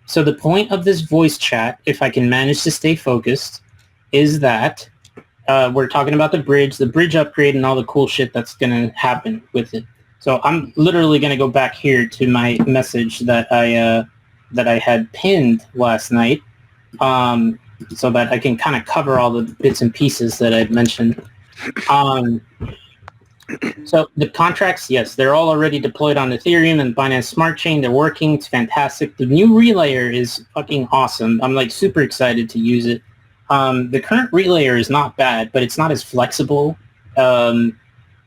So the point of this voice chat, if I can manage to stay focused, is that we're talking about the bridge upgrade, and all the cool shit that's going to happen with it. So I'm literally going to go back here to my message that I had pinned last night, so that I can kind of cover all the bits and pieces that I've mentioned. So the contracts, yes, they're all already deployed on Ethereum and Binance Smart Chain. They're working. It's fantastic. The new relayer is fucking awesome. I'm like super excited to use it. The current relayer is not bad, but it's not as flexible. I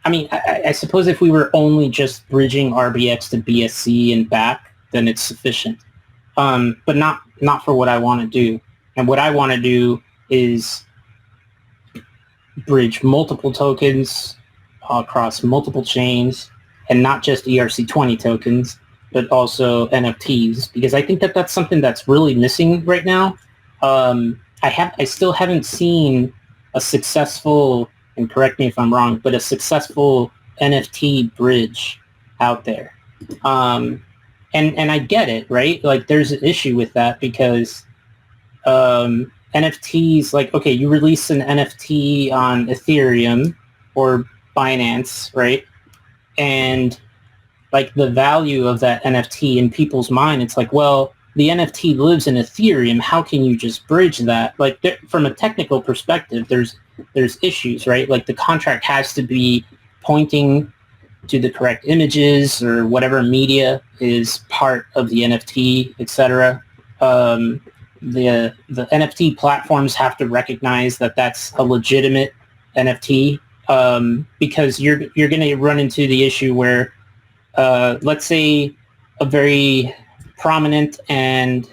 mean, I suppose if we were only just bridging RBX to BSC and back, then it's sufficient. But not for what I want to do. And what I want to do is bridge multiple tokens across multiple chains, and not just ERC20 tokens, but also NFTs, because I think that that's something that's really missing right now. I still haven't seen a successful, and correct me if I'm wrong, but a successful NFT bridge out there. And I get it, right? Like, there's an issue with that because NFTs, like, okay, you release an NFT on Ethereum or Binance, right? And like the value of that NFT in people's mind, it's like, well, the NFT lives in Ethereum. How can you just bridge that? Like, from a technical perspective, there's issues, right? Like the contract has to be pointing to the correct images or whatever media is part of the NFT, etc. The NFT platforms have to recognize that that's a legitimate NFT, because you're going to run into the issue where, let's say, a very prominent and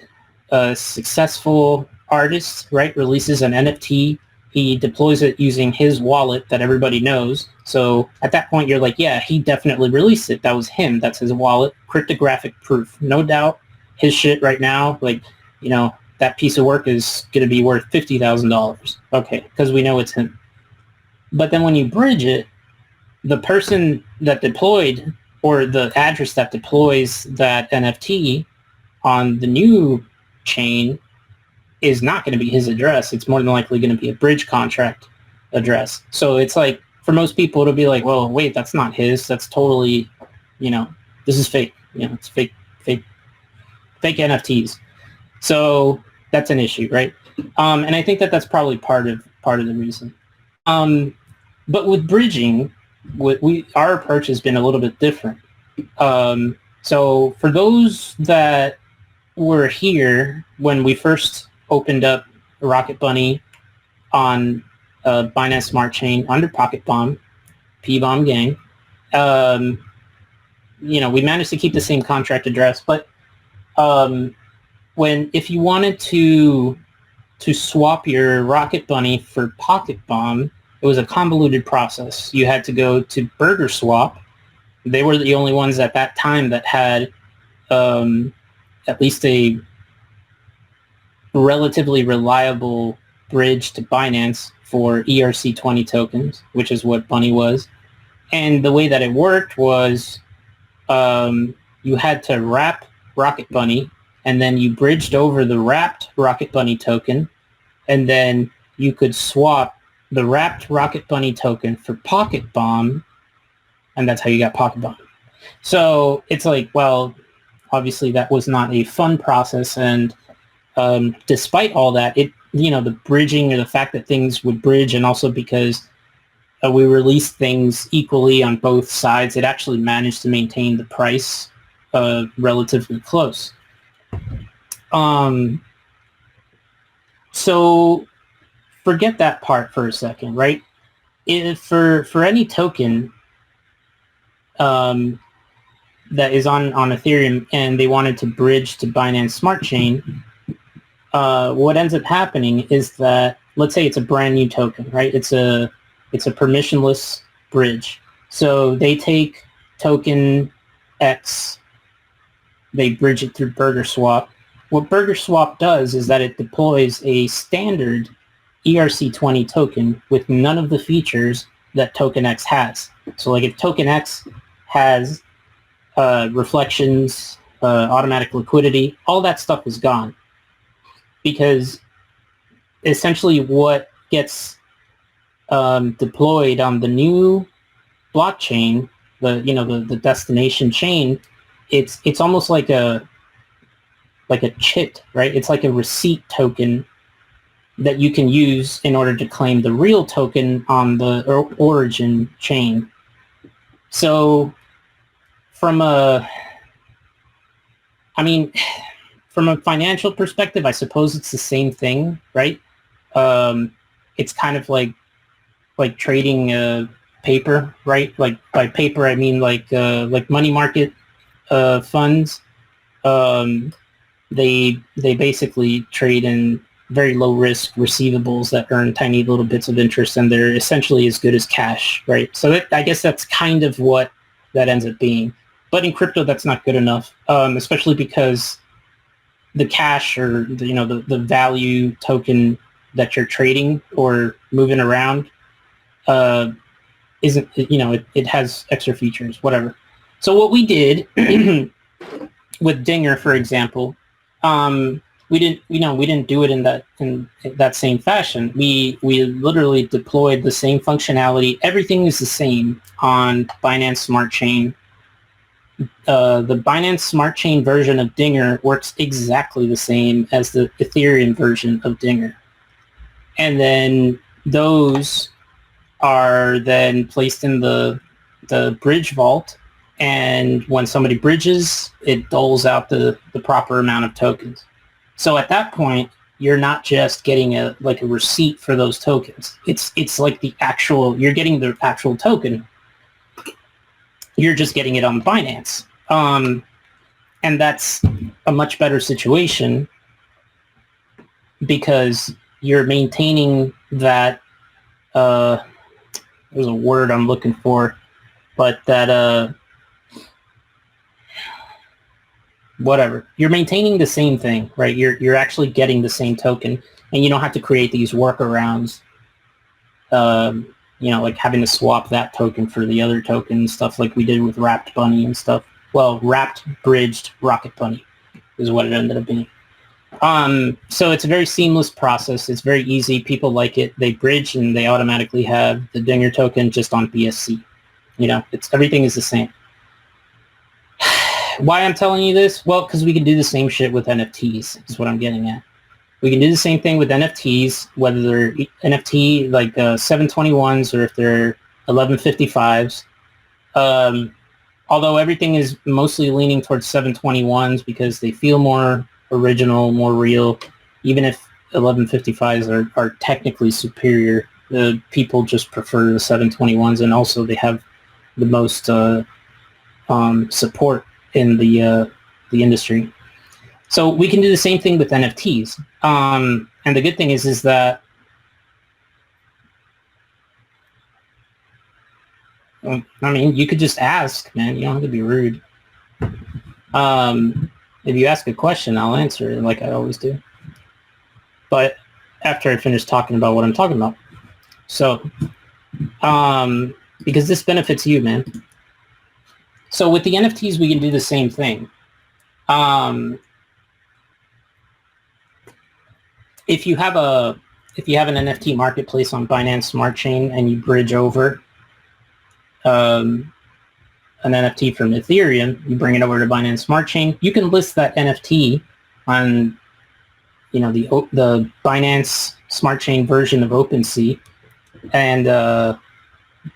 successful artist, right, releases an NFT. He deploys it using his wallet that everybody knows. So at that point, you're like, yeah, he definitely released it. That was him. That's his wallet. Cryptographic proof. No doubt his shit right now, like, you know, that piece of work is going to be worth $50,000. Okay, because we know it's him. But then when you bridge it, the person that deployed, or the address that deploys that NFT on the new chain, is not going to be his address. It's more than likely going to be a bridge contract address. So it's like, for most people, it'll be like, well, wait, that's not his. That's totally, you know, this is fake. You know, it's fake NFTs. So that's an issue, right? And I think that that's probably part of the reason. But with bridging, our approach has been a little bit different. So for those that were here when we first opened up Rocket Bunny on Binance Smart Chain under Pocket Bomb, P-Bomb Gang, you know, we managed to keep the same contract address, but if you wanted to swap your Rocket Bunny for Pocket Bomb, it was a convoluted process. You had to go to Burger Swap. They were the only ones at that time that had at least a relatively reliable bridge to Binance for ERC20 tokens, which is what Bunny was. And the way that it worked was you had to wrap Rocket Bunny, and then you bridged over the wrapped Rocket Bunny token, and then you could swap the wrapped Rocket Bunny token for Pocket Bomb, and that's how you got Pocket Bomb. So it's like, well, obviously that was not a fun process, and despite all that, it, you know, the bridging, or the fact that things would bridge, and also because we released things equally on both sides, it actually managed to maintain the price relatively close. So forget that part for a second, right? For any token that is on Ethereum and they wanted to bridge to Binance Smart Chain, what ends up happening is that, let's say it's a brand new token, right? It's a permissionless bridge. So they take token X, they bridge it through Burger Swap. What Burger Swap does is that it deploys a standard ERC20 token with none of the features that token X has. So like if token X has reflections, automatic liquidity, all that stuff is gone, because essentially what gets deployed on the new blockchain, the destination chain, it's almost like a chit, right? It's like a receipt token that you can use in order to claim the real token on the origin chain. So from a financial perspective, I suppose it's the same thing, right? It's kind of like trading paper, right? Like by paper, I mean like money market funds. They basically trade in very low risk receivables that earn tiny little bits of interest, and they're essentially as good as cash, right? So I guess that's kind of what that ends up being. But in crypto, that's not good enough, especially because the cash, or the value token that you're trading or moving around isn't, it has extra features, whatever. So what we did with Dinger, for example, we didn't do it in that same fashion. We literally deployed the same functionality. Everything is the same on Binance Smart Chain. The Binance Smart Chain version of Dinger works exactly the same as the Ethereum version of Dinger. And then those are then placed in the bridge vault, and when somebody bridges, it doles out the proper amount of tokens. So at that point, you're not just getting a receipt for those tokens. It's like you're getting the actual token. You're just getting it on Binance. And that's a much better situation because you're maintaining that, there's a word I'm looking for, but that, whatever. You're maintaining the same thing, right? You're actually getting the same token, and you don't have to create these workarounds, like having to swap that token for the other token, stuff like we did with Wrapped Bunny and stuff. Well, Wrapped Bridged Rocket Bunny is what it ended up being. So it's a very seamless process. It's very easy. People like it. They bridge and they automatically have the Dinger token just on BSC. Everything is the same. Why I'm telling you this? Well, because we can do the same shit with NFTs, is what I'm getting at. We can do the same thing with NFTs, whether they're NFT like 721s or if they're 1155s. Although everything is mostly leaning towards 721s because they feel more original, more real, even if 1155s are technically superior. People just prefer the 721s, and also they have the most support in the industry. So we can do the same thing with NFTs. And the good thing is that you could just ask, man. You don't have to be rude. If you ask a question, I'll answer it like I always do. But after I finish talking about what I'm talking about. So, because this benefits you, man. So with the NFTs, we can do the same thing. If you have an NFT marketplace on Binance Smart Chain and you bridge over an NFT from Ethereum, you bring it over to Binance Smart Chain, you can list that NFT on the Binance Smart Chain version of OpenSea, and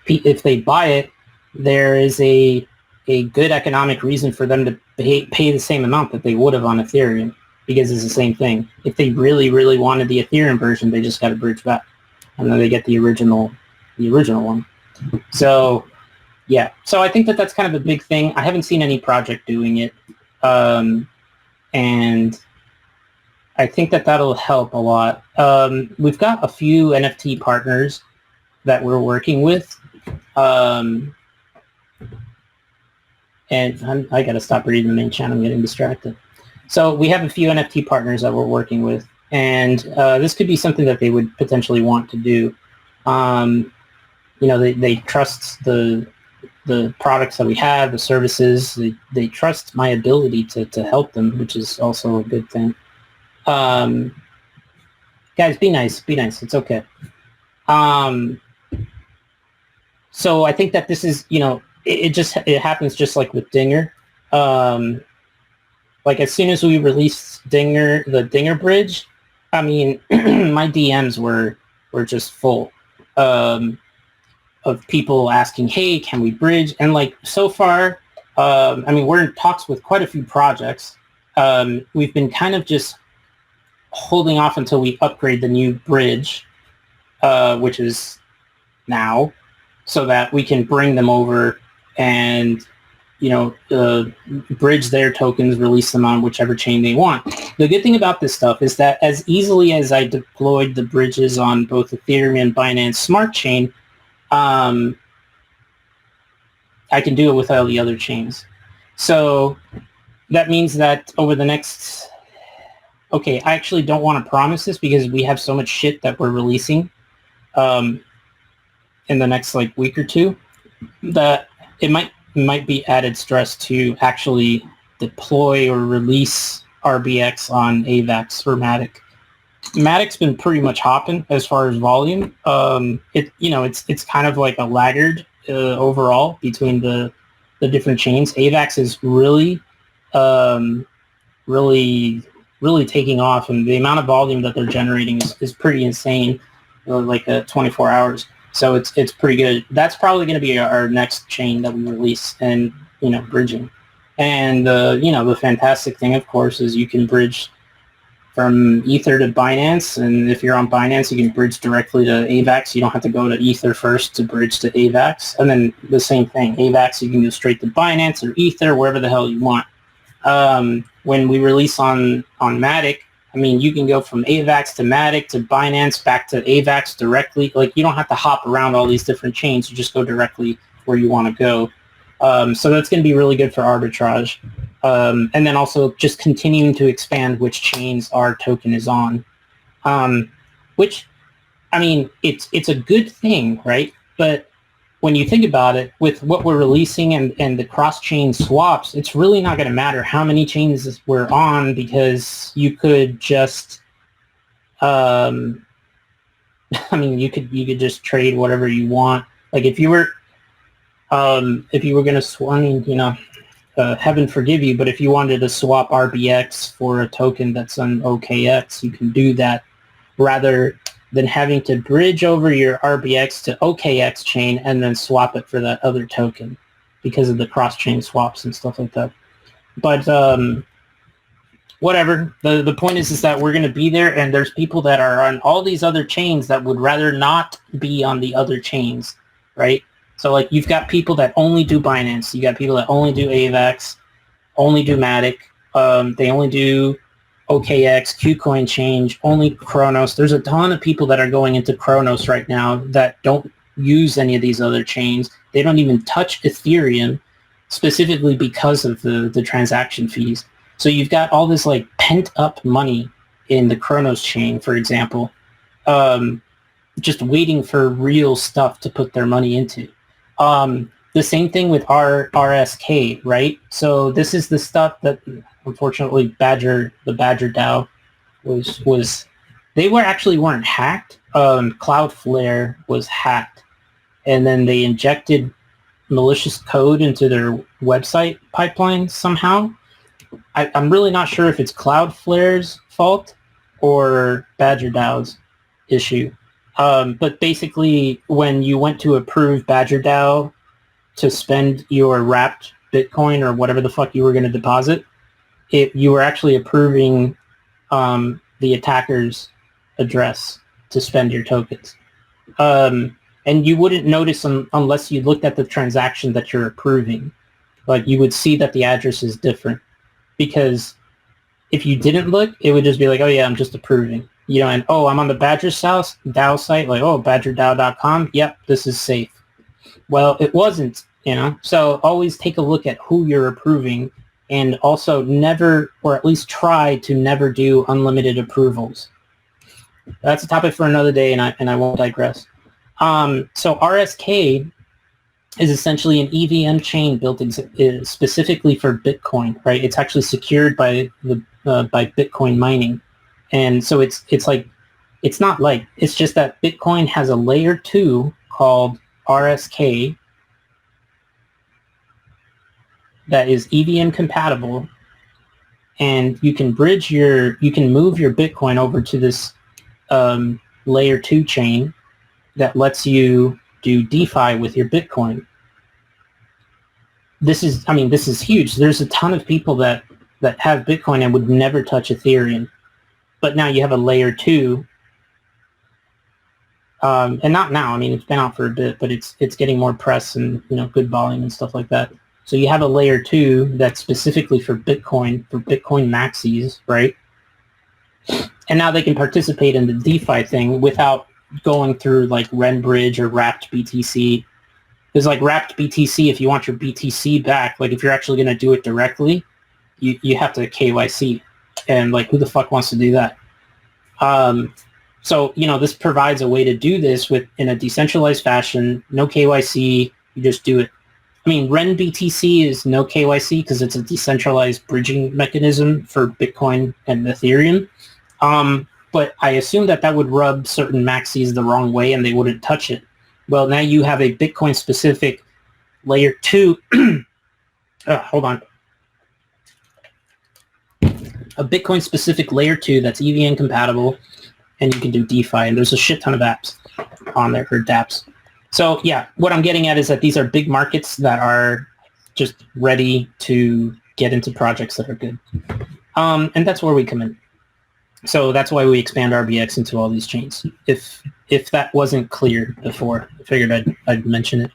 if they buy it, there is a good economic reason for them to pay the same amount that they would have on Ethereum, because it's the same thing. If they really, really wanted the Ethereum version, they just got to bridge back, and then they get the original one. So, yeah. So I think that's kind of a big thing. I haven't seen any project doing it, and I think that'll help a lot. We've got a few NFT partners that we're working with, and I got to stop reading the main channel. I'm getting distracted. So we have a few NFT partners that we're working with, and this could be something that they would potentially want to do. They trust the the products that we have, the services. They trust my ability to help them, which is also a good thing. Guys, be nice. Be nice. It's okay. So I think that this is, it happens just like with Dinger. Like as soon as we released the Dinger bridge, I mean, my DMs were just full of people asking, hey, can we bridge? And like so far, I mean, we're in talks with quite a few projects. We've been kind of just holding off until we upgrade the new bridge, which is now, so that we can bring them over and bridge their tokens, release them on whichever chain they want. The good thing about this stuff is that as easily as I deployed the bridges on both Ethereum and Binance Smart Chain, I can do it with all the other chains. So that means that over the next... Okay, I actually don't want to promise this because we have so much shit that we're releasing in the next week or two that it might be added stress to actually deploy or release RBX on AVAX or Matic. Matic's been pretty much hopping as far as volume. It's kind of like a laggard overall between the different chains. AVAX is really taking off, and the amount of volume that they're generating is pretty insane, 24 hours. So it's pretty good. That's probably going to be our next chain that we release, and bridging. And the fantastic thing, of course, is you can bridge from Ether to Binance, and if you're on Binance, you can bridge directly to AVAX. You don't have to go to Ether first to bridge to AVAX. And then the same thing, AVAX, you can go straight to Binance or Ether, wherever the hell you want. When we release on Matic, I mean, you can go from AVAX to Matic to Binance back to AVAX directly. You don't have to hop around all these different chains. You just go directly where you want to go. So that's going to be really good for arbitrage. And then also just continuing to expand which chains our token is on. Which, I mean, it's a good thing, right? But when you think about it, with what we're releasing and the cross-chain swaps, it's really not going to matter how many chains we're on, because you could just, I mean, you could just trade whatever you want. If you were going to swing, heaven forgive you, but if you wanted to swap RBX for a token that's on OKX, you can do that rather than having to bridge over your RBX to OKX chain and then swap it for that other token because of the cross-chain swaps and stuff like that. But whatever. The point is that we're going to be there, and there's people that are on all these other chains that would rather not be on the other chains, right? So you've got people that only do Binance. You got people that only do AVAX, only do Matic. They only do OKX, KuCoin change, only Kronos. There's a ton of people that are going into Kronos right now that don't use any of these other chains. They don't even touch Ethereum, specifically because of the transaction fees. So you've got all this pent up money in the Kronos chain, for example, just waiting for real stuff to put their money into. The same thing with RSK, right? So this is the stuff that, unfortunately, the Badger DAO was they weren't hacked. Cloudflare was hacked, and then they injected malicious code into their website pipeline somehow. I'm really not sure if it's Cloudflare's fault or Badger DAO's issue. But basically, when you went to approve Badger DAO to spend your wrapped Bitcoin or whatever the fuck you were going to deposit, you were actually approving the attacker's address to spend your tokens. And you wouldn't notice unless you looked at the transaction that you're approving. You would see that the address is different. Because if you didn't look, it would just be oh yeah, I'm just approving. And I'm on the Badger DAO site, badgerdao.com. Yep, this is safe. Well, it wasn't, So always take a look at who you're approving, and also never, or at least try to never do unlimited approvals. That's a topic for another day, and I won't digress. So RSK is essentially an EVM chain built specifically for Bitcoin, right? It's actually secured by by Bitcoin mining, and so it's just that Bitcoin has a layer 2 called RSK that is EVM compatible, and you can move your Bitcoin over to this layer 2 chain that lets you do DeFi with your Bitcoin. This is huge. There's a ton of people that have Bitcoin and would never touch Ethereum, but now you have a layer 2, and not now. I mean, it's been out for a bit, but it's getting more press and good volume and stuff like that. So you have a layer 2 that's specifically for Bitcoin maxis, right? And now they can participate in the DeFi thing without going through like Renbridge or Wrapped BTC. Because like Wrapped BTC, if you want your BTC back, like if you're actually going to do it directly, you have to KYC. And like, who the fuck wants to do that? So, this provides a way to do this in a decentralized fashion, no KYC, you just do it. I mean, RenBTC is no KYC because it's a decentralized bridging mechanism for Bitcoin and Ethereum. But I assume that would rub certain maxis the wrong way and they wouldn't touch it. Well, now you have a Bitcoin-specific layer 2. Hold on. A Bitcoin-specific layer 2 that's EVM compatible, and you can do DeFi, and there's a shit ton of apps on there, or dApps. So, yeah, what I'm getting at is that these are big markets that are just ready to get into projects that are good. And that's where we come in. So that's why we expand RBX into all these chains. If that wasn't clear before, I figured I'd mention it.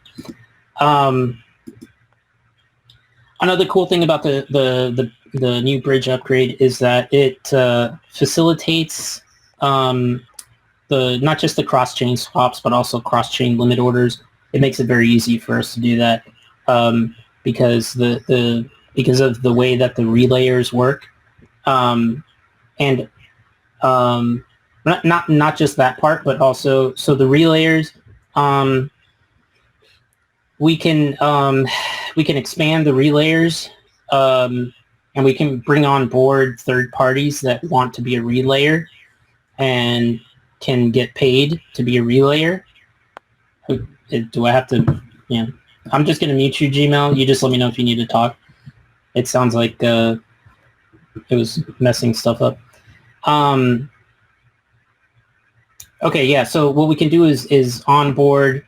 Another cool thing about the new bridge upgrade is that it facilitates not just the cross-chain swaps, but also cross-chain limit orders. It makes it very easy for us to do that because because of the way that the relayers work, and not just that part, but also so the relayers, we can expand the relayers, and we can bring on board third parties that want to be a relayer and can get paid to be a relayer. Do I have to? Yeah, I'm just gonna mute you, Gmail. You just let me know if you need to talk. It sounds like it was messing stuff up. Okay, yeah, so what we can do is onboard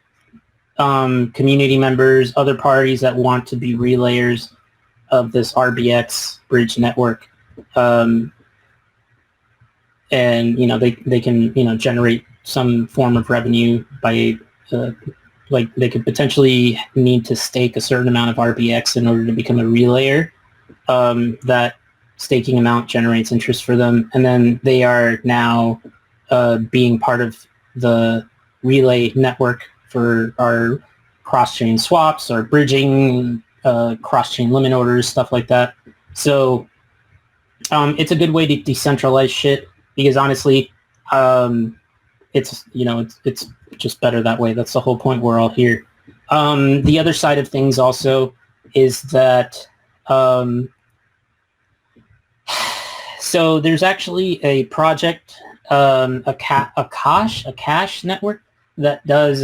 community members, other parties that want to be relayers of this RBX bridge network. And, they can, generate some form of revenue by, like, they could potentially need to stake a certain amount of RBX in order to become a relayer. That staking amount generates interest for them, and then they are now being part of the relay network for our cross-chain swaps, our bridging, cross-chain limit orders, stuff like that. So it's a good way to decentralize shit because honestly, it's just better that way. That's the whole point. We're all here. The other side of things also is that so there's actually a project, a cache network that does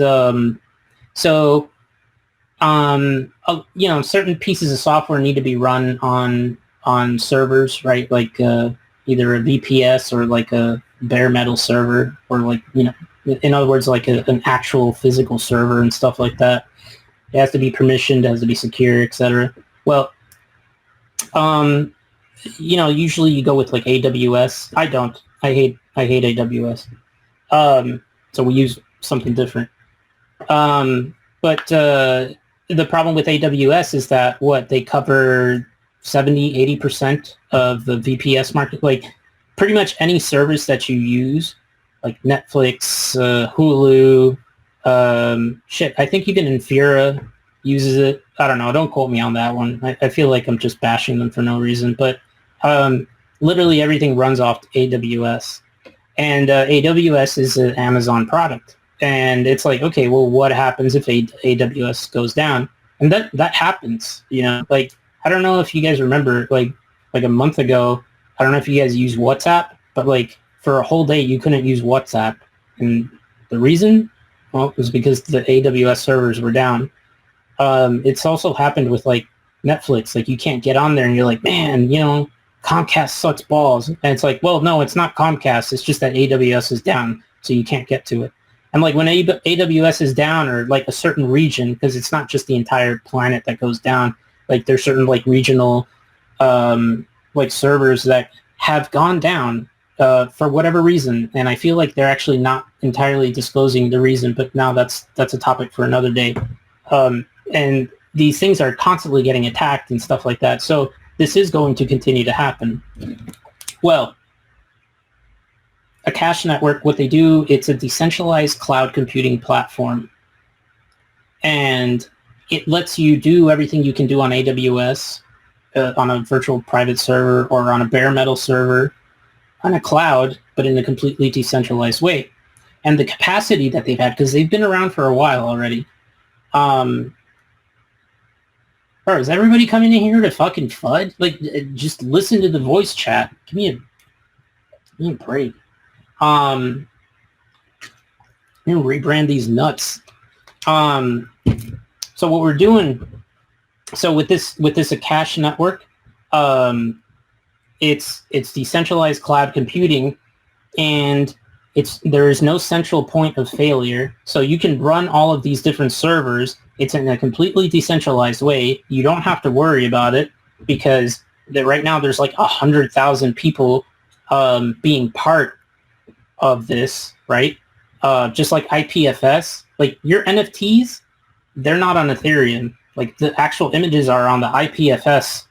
certain pieces of software need to be run on servers, right? Like either a VPS or like a bare metal server, or like, in other words, like an actual physical server and stuff like that. It has to be permissioned, it has to be secure, etc. Well, usually you go with like AWS. I don't. I hate AWS. So we use something different. But the problem with AWS is that they cover 70-80% of the VPS market. Like pretty much any service that you use, like Netflix, Hulu, I think even Infura uses it. I don't know. Don't quote me on that one. I feel like I'm just bashing them for no reason. But literally everything runs off AWS. And AWS is an Amazon product. And it's like, okay, well, what happens if AWS goes down? And that happens, you know. Like, I don't know if you guys remember, like a month ago, I don't know if you guys use WhatsApp, but like for a whole day you couldn't use WhatsApp. And the reason, well, it was because the AWS servers were down. It's also happened with like Netflix. Like, you can't get on there and you're like, man, you know, Comcast sucks balls. And it's like, well, no, it's not Comcast. It's just that AWS is down, so you can't get to it. And like when AWS is down, or like a certain region, because it's not just the entire planet that goes down, like there's certain like regional like servers that have gone down for whatever reason. And I feel like they're actually not entirely disclosing the reason, but now that's a topic for another day. And these things are constantly getting attacked and stuff like that. So this is going to continue to happen. Well, a cache network, what they do, it's a decentralized cloud computing platform. And it lets you do everything you can do on AWS, on a virtual private server, or on a bare metal server, on a cloud, but in a completely decentralized way. And the capacity that they've had, because they've been around for a while already. Bro, is everybody coming in here to fucking FUD? Like, just listen to the voice chat. Give me a break. You rebrand these nuts. So what we're doing, so with this a cache network, it's decentralized cloud computing, and there is no central point of failure. So you can run all of these different servers. It's in a completely decentralized way. You don't have to worry about it, because right now there's like 100,000 people being part of this, right? Just like IPFS, like your NFTs, they're not on Ethereum. Like, the actual images are on the IPFS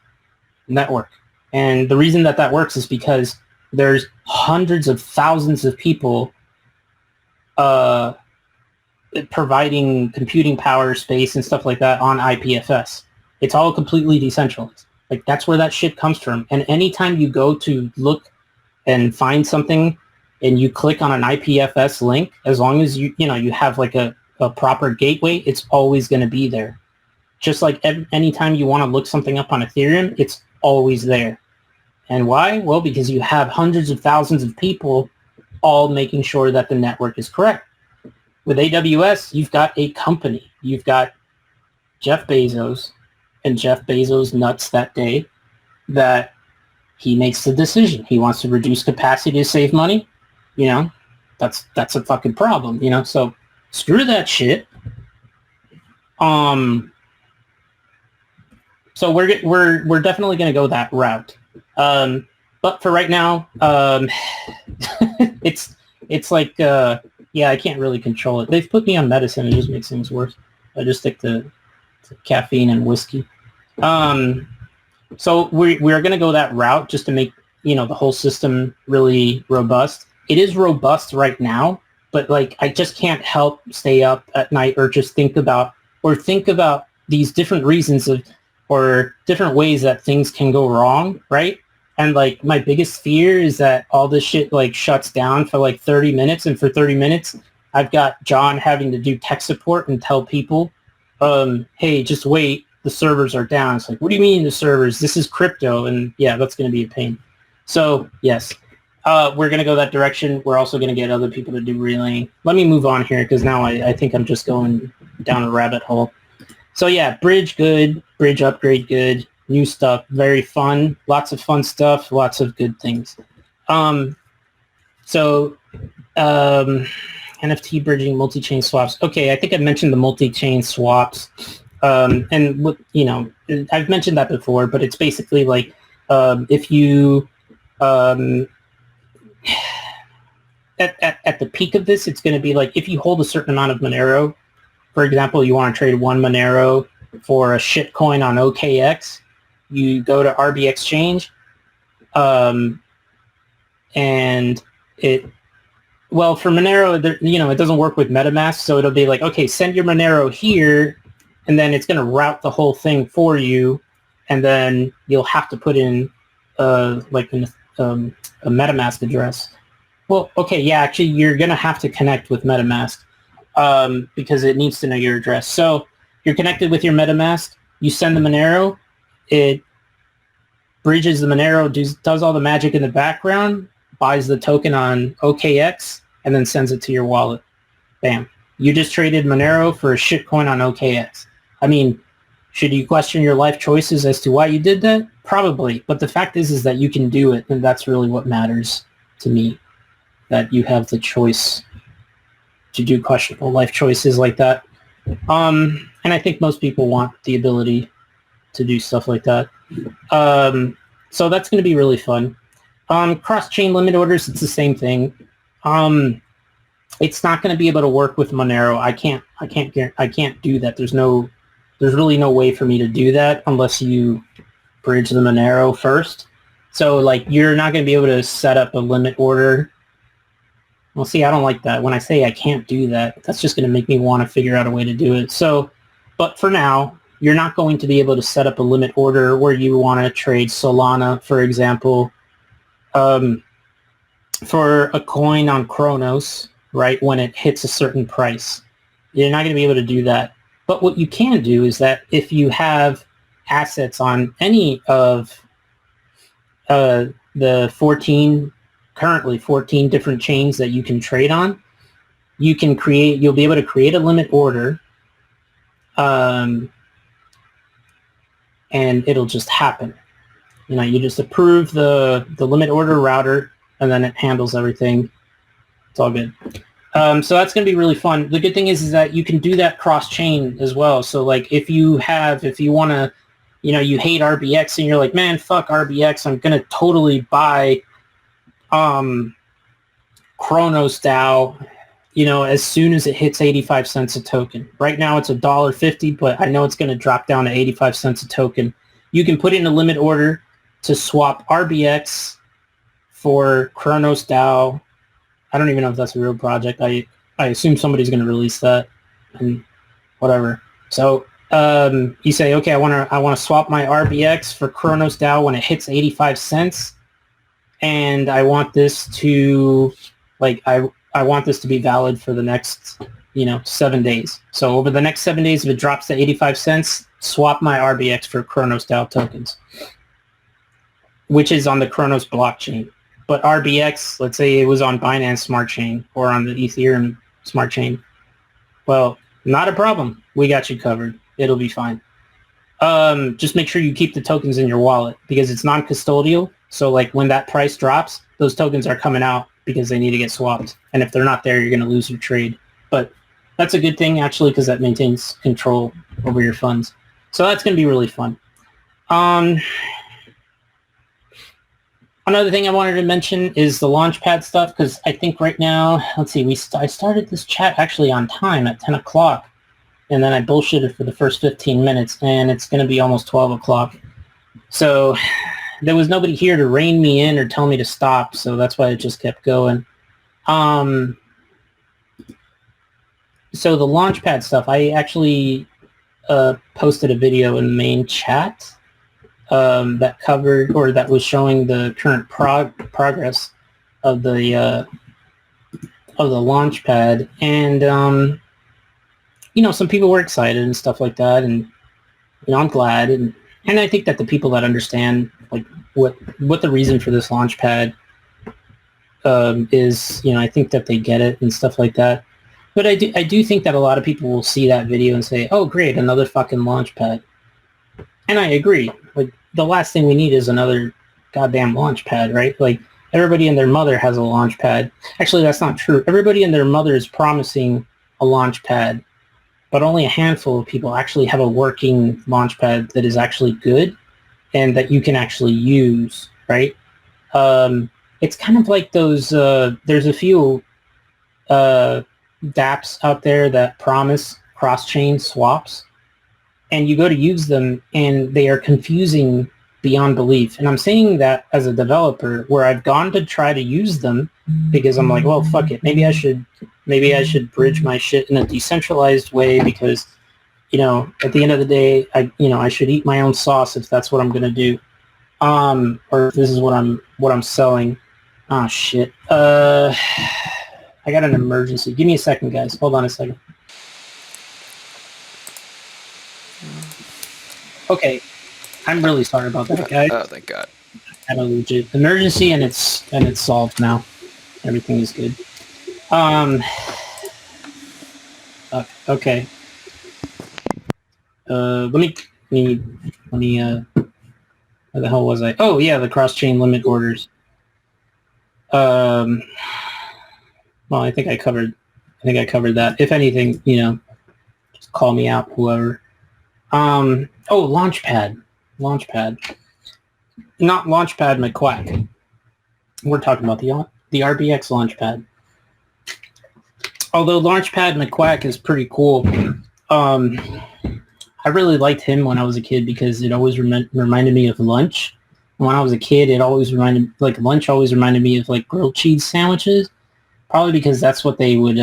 network. And the reason that works is because there's hundreds of thousands of people providing computing power, space, and stuff like that on IPFS. It's all completely decentralized. Like, that's where that shit comes from. And anytime you go to look and find something and you click on an IPFS link, as long as you have like a proper gateway, it's always going to be there. Just like anytime you want to look something up on Ethereum, it's always there. And why? Well, because you have hundreds of thousands of people all making sure that the network is correct. With AWS, you've got a company. You've got Jeff Bezos, and Jeff Bezos nuts that day that he makes the decision. He wants to reduce capacity to save money. You know, that's a fucking problem, you know? So screw that shit. So we're definitely going to go that route. But for right now, it's like, yeah, I can't really control it. They've put me on medicine. It just makes things worse. I just stick to caffeine and whiskey. So we're going to go that route just to make, the whole system really robust. It is robust right now, but like, I just can't help stay up at night or just think about these different reasons or different ways that things can go wrong, right? And like, my biggest fear is that all this shit like shuts down for like 30 minutes, and for 30 minutes I've got John having to do tech support and tell people, hey, just wait, the servers are down. It's like, what do you mean the servers? This is crypto. And yeah, that's going to be a pain. So yes, we're going to go that direction. We're also going to get other people to do relaying. Let me move on here, because now I think I'm just going down a rabbit hole. So yeah, bridge good, bridge upgrade good, new stuff, very fun, lots of fun stuff, lots of good things. NFT bridging, multi-chain swaps. Okay, I think I mentioned the multi-chain swaps. And I've mentioned that before, but it's basically like, if you at the peak of this, it's going to be like, if you hold a certain amount of Monero, for example, you want to trade one Monero for a shit coin on OKX, you go to RBX Exchange, and for Monero, it doesn't work with MetaMask, so it'll be like, okay, send your Monero here, and then it's going to route the whole thing for you, and then you'll have to put in a MetaMask address. Well, okay, yeah, actually, you're going to have to connect with MetaMask. because it needs to know your address. So you're connected with your MetaMask. You send the Monero. It bridges the Monero, does all the magic in the background, buys the token on OKX, and then sends it to your wallet. Bam. You just traded Monero for a shitcoin on OKX. I mean, should you question your life choices as to why you did that? Probably. But the fact is that you can do it, and that's really what matters to me, that you have the choice to do questionable life choices like that. And I think most people want the ability to do stuff like that. So that's going to be really fun. Cross-chain limit orders, it's the same thing. It's not going to be able to work with Monero. I can't do that. There's really no way for me to do that unless you bridge the Monero first. So like you're not going to be able to set up a limit order. Well, see, I don't like that. When I say I can't do that, that's just going to make me want to figure out a way to do it. So, but for now, you're not going to be able to set up a limit order where you want to trade Solana, for example, for a coin on Kronos, right, when it hits a certain price. You're not going to be able to do that. But what you can do is that if you have assets on any of the currently 14 different chains that you can trade on, you'll be able to create a limit order, and it'll just happen. You know, you just approve the limit order router, and then it handles everything. It's all good. So that's going to be really fun. The good thing is that you can do that cross-chain as well. So like if you want to, you know, you hate RBX and you're like, man, fuck RBX, I'm going to totally buy Kronos DAO, you know, as soon as it hits 85 cents a token. Right now it's $1.50, but I know it's going to drop down to 85 cents a token. You can put in a limit order to swap RBX for Kronos DAO. I don't even know if that's a real project. I assume somebody's going to release that and whatever. So you say, okay, I want to swap my RBX for Kronos DAO when it hits 85 cents, and I want this to I want this to be valid for the next 7 days. So over the next 7 days, if it drops to 85 cents, swap my RBX for Kronos DAO tokens, which is on the Kronos blockchain. But RBX, let's say it was on Binance Smart Chain or on the Ethereum Smart Chain. Well, not a problem. We got you covered. It'll be fine. Just make sure you keep the tokens in your wallet because it's non-custodial. So like when that price drops, those tokens are coming out because they need to get swapped. And if they're not there, you're going to lose your trade. But that's a good thing actually because that maintains control over your funds. So that's going to be really fun. Another thing I wanted to mention is the Launchpad stuff, because I think right now, let's see, I started this chat actually on time at 10 o'clock, and then I bullshitted for the first 15 minutes, and it's going to be almost 12 o'clock. So there was nobody here to rein me in or tell me to stop, so that's why it just kept going. So the Launchpad stuff, I actually posted a video in the main chat that covered, or that was showing the current progress of the Launchpad, and some people were excited and stuff like that, and I'm glad, and I think that the people that understand like what the reason for this Launchpad is, I think that they get it and stuff like that. But I do think that a lot of people will see that video and say, oh great, another fucking Launchpad. And I agree. Like, the last thing we need is another goddamn Launchpad, right? Like, everybody and their mother has a Launchpad. Actually, that's not true. Everybody and their mother is promising a Launchpad, but only a handful of people actually have a working Launchpad that is actually good and that you can actually use, right? It's kind of like those, there's a few dApps out there that promise cross-chain swaps, and you go to use them and they are confusing beyond belief. And I'm saying that as a developer where I've gone to try to use them because I'm like, well, fuck it. Maybe I should bridge my shit in a decentralized way because, at the end of the day, I should eat my own sauce if that's what I'm going to do. Or if this is what I'm selling. Oh shit. I got an emergency. Give me a second, guys. Hold on a second. Okay. I'm really sorry about that, guys. Oh, thank God. I had a legit emergency, and it's solved now. Everything is good. Okay. Let me. Where the hell was I? Oh yeah, the cross-chain limit orders. Well, I think I covered that. If anything, just call me out, whoever. Oh, Launchpad. Not Launchpad McQuack. We're talking about the RBX Launchpad. Although Launchpad McQuack is pretty cool. I really liked him when I was a kid because it always reminded me of lunch. When I was a kid, lunch always reminded me of like grilled cheese sandwiches. Probably because that's what they would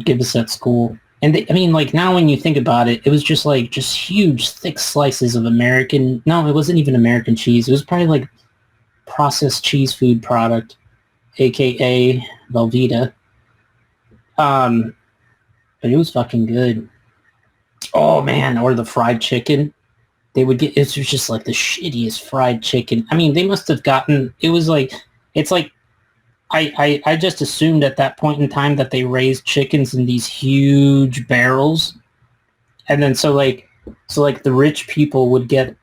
give us at school. And now when you think about it, it was just huge, thick slices of American. No, it wasn't even American cheese. It was probably like processed cheese food product, aka Velveeta. But it was fucking good. Oh man, or the fried chicken. It was just like the shittiest fried chicken. I mean, they must have gotten. It was like, it's like, I just assumed at that point in time that they raised chickens in these huge barrels, and then so the rich people would get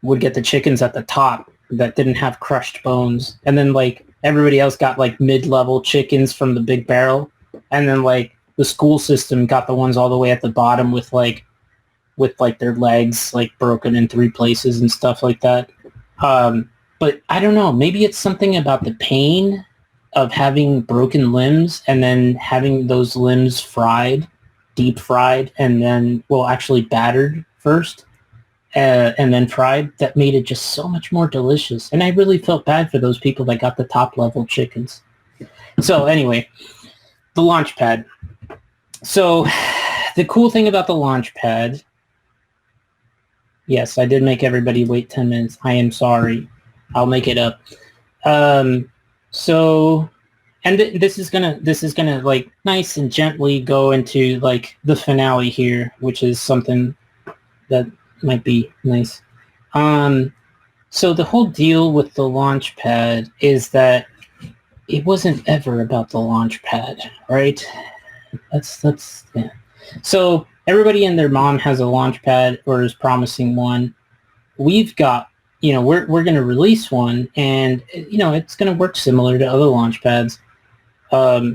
the chickens at the top that didn't have crushed bones, and then like everybody else got like mid-level chickens from the big barrel, and then like the school system got the ones all the way at the bottom with their legs like broken in 3 places and stuff like that. But I don't know, maybe it's something about the pain of having broken limbs and then having those limbs deep fried, and then, actually battered first, and then fried, that made it just so much more delicious. And I really felt bad for those people that got the top level chickens. So anyway, the Launchpad. So the cool thing about the Launchpad, yes, I did make everybody wait 10 minutes. I am sorry. I'll make it up. So, and this is gonna like nice and gently go into like the finale here, which is something that might be nice. So the whole deal with the Launchpad is that it wasn't ever about the Launchpad, right? That's yeah. So everybody and their mom has a Launchpad or is promising one. We've got, we're going to release one, and it's going to work similar to other Launchpads.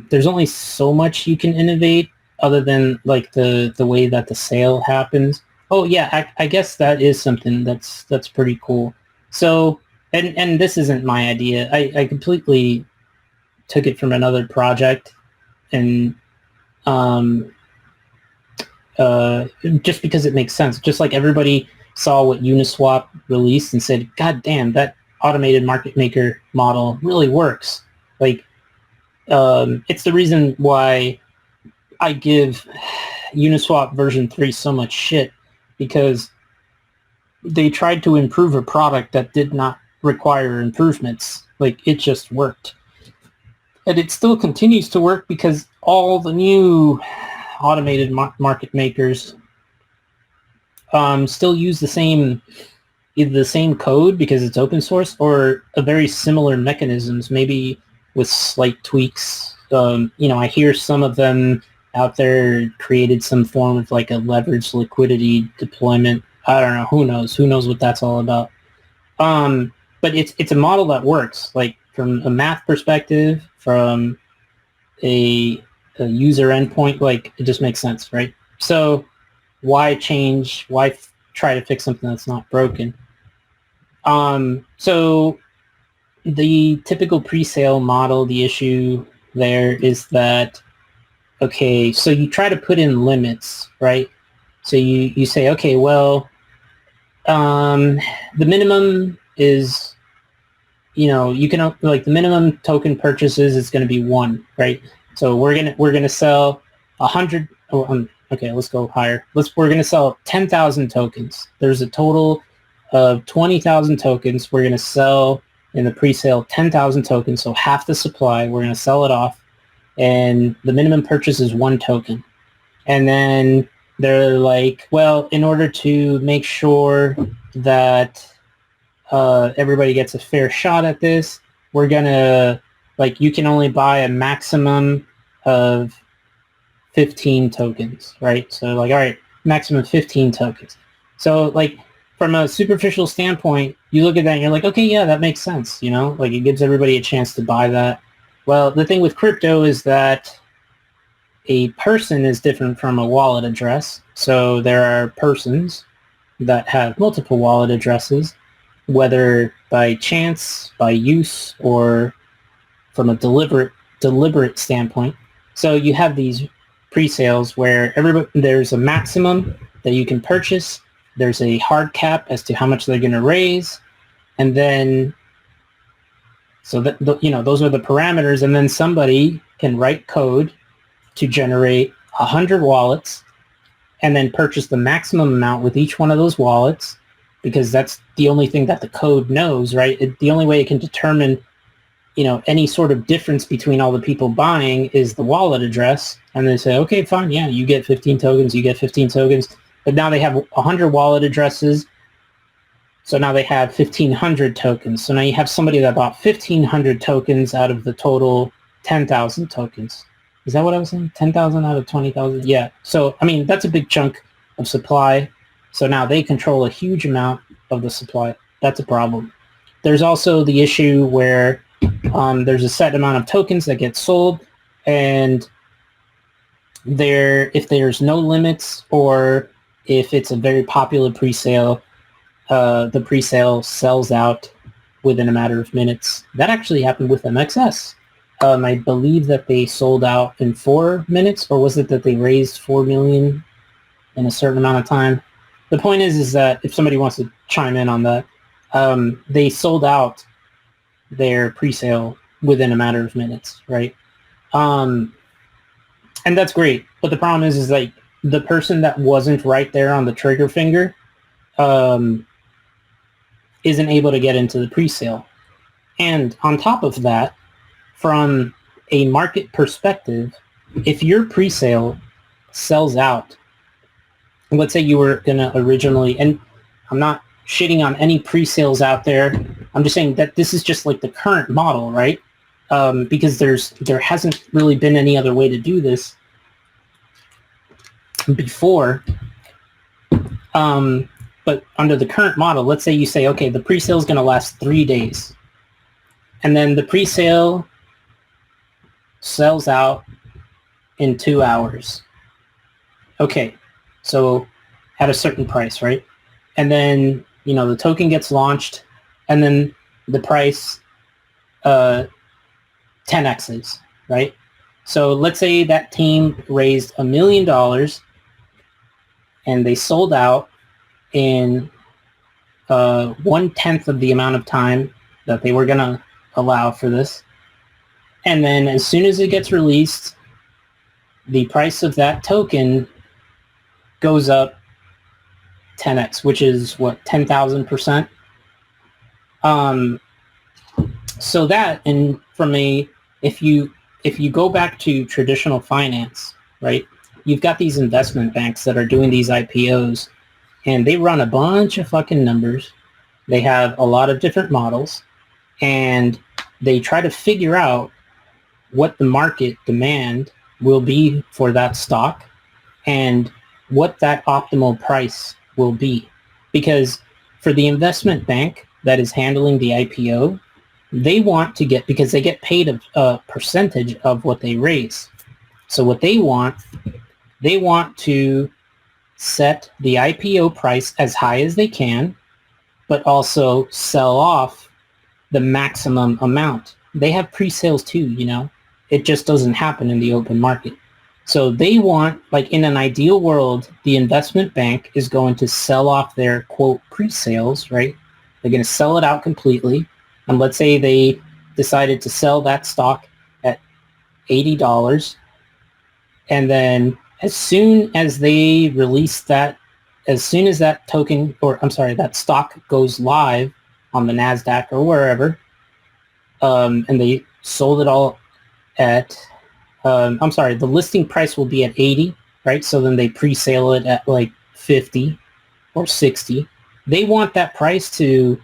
There's only so much you can innovate other than like the way that the sale happens. Oh yeah, I guess that is something that's pretty cool. So, and this isn't my idea. I completely took it from another project, and just because it makes sense. Just like everybody saw what Uniswap released and said, God damn, that automated market maker model really works. Like, it's the reason why I give Uniswap version 3 so much shit, because they tried to improve a product that did not require improvements. Like, it just worked. And it still continues to work because all the new automated market makers still use either the same code because it's open source, or a very similar mechanisms, maybe with slight tweaks. I hear some of them out there created some form of like a leveraged liquidity deployment. I don't know. Who knows what that's all about. But it's a model that works, like from a math perspective, from a user endpoint, like it just makes sense, right? So why change? Why try to fix something that's not broken? So the typical pre-sale model, the issue there is that, okay, so you try to put in limits, right? So you say, okay, well, the minimum is, you can, like, the minimum token purchases is going to be 1, right? So we're gonna sell 100. Okay, let's go higher. We're gonna sell 10,000 tokens. There's a total of 20,000 tokens. We're gonna sell in the pre-sale 10,000 tokens, so half the supply. We're going to sell it off, and the minimum purchase is 1 token. And then they're like, well, in order to make sure that everybody gets a fair shot at this, we're going to, like, you can only buy a maximum of 15 tokens, right? So, like, all right, maximum 15 tokens. So, like, from a superficial standpoint, you look at that and you're like, okay, yeah, that makes sense, you know? Like, it gives everybody a chance to buy that. Well, the thing with crypto is that a person is different from a wallet address. So there are persons that have multiple wallet addresses, whether by chance, by use, or from a deliberate standpoint. So you have these pre-sales where there's a maximum that you can purchase. There's a hard cap as to how much they're going to raise. And then, so that, those are the parameters. And then somebody can write code to generate 100 wallets and then purchase the maximum amount with each one of those wallets, because that's the only thing that the code knows, right? The only way it can determine, any sort of difference between all the people buying is the wallet address. And they say, okay, fine, yeah, you get 15 tokens, you get 15 tokens. But now they have 100 wallet addresses. So now they have 1,500 tokens. So now you have somebody that bought 1,500 tokens out of the total 10,000 tokens. Is that what I was saying? 10,000 out of 20,000? Yeah. So, I mean, that's a big chunk of supply. So now they control a huge amount of the supply. That's a problem. There's also the issue where there's a set amount of tokens that get sold, and if there's no limits, or if it's a very popular pre-sale, the pre-sale sells out within a matter of minutes. That actually happened with MXS. I believe that they sold out in 4 minutes, or was it that they raised 4 million in a certain amount of time? The point is that if somebody wants to chime in on that, they sold out their pre-sale within a matter of minutes, right? And that's great. But the problem is like the person that wasn't right there on the trigger finger isn't able to get into the pre-sale. And on top of that, from a market perspective, if your pre-sale sells out, let's say you were going to originally, and I'm not shitting on any pre-sales out there, I'm just saying that this is just like the current model, right? Because there hasn't really been any other way to do this before. But under the current model, let's say you say, okay, the pre-sale is going to last 3 days. And then the pre-sale sells out in 2 hours. Okay, so at a certain price, right? And then, the token gets launched, and then the price 10x's, right? So let's say that team raised $1 million and they sold out in 1/10 of the amount of time that they were going to allow for this. And then as soon as it gets released, the price of that token goes up 10x, which is what, 10,000%? So that, and if you go back to traditional finance, right, you've got these investment banks that are doing these IPOs, and they run a bunch of fucking numbers. They have a lot of different models, and they try to figure out what the market demand will be for that stock and what that optimal price will be. Because for the investment bank that is handling the IPO, they want to get, because they get paid a percentage of what they raise. So what they want to set the IPO price as high as they can, but also sell off the maximum amount. They have pre-sales too, It just doesn't happen in the open market. So they want, like in an ideal world, the investment bank is going to sell off their, quote, pre-sales, right? They're going to sell it out completely. And let's say they decided to sell that stock at $80. And then as soon as they release that, as soon as that token, or I'm sorry, that stock goes live on the NASDAQ or wherever, and they sold it all at, I'm sorry, the listing price will be at 80, right? So then they pre-sale it at like 50 or 60. They want that price to,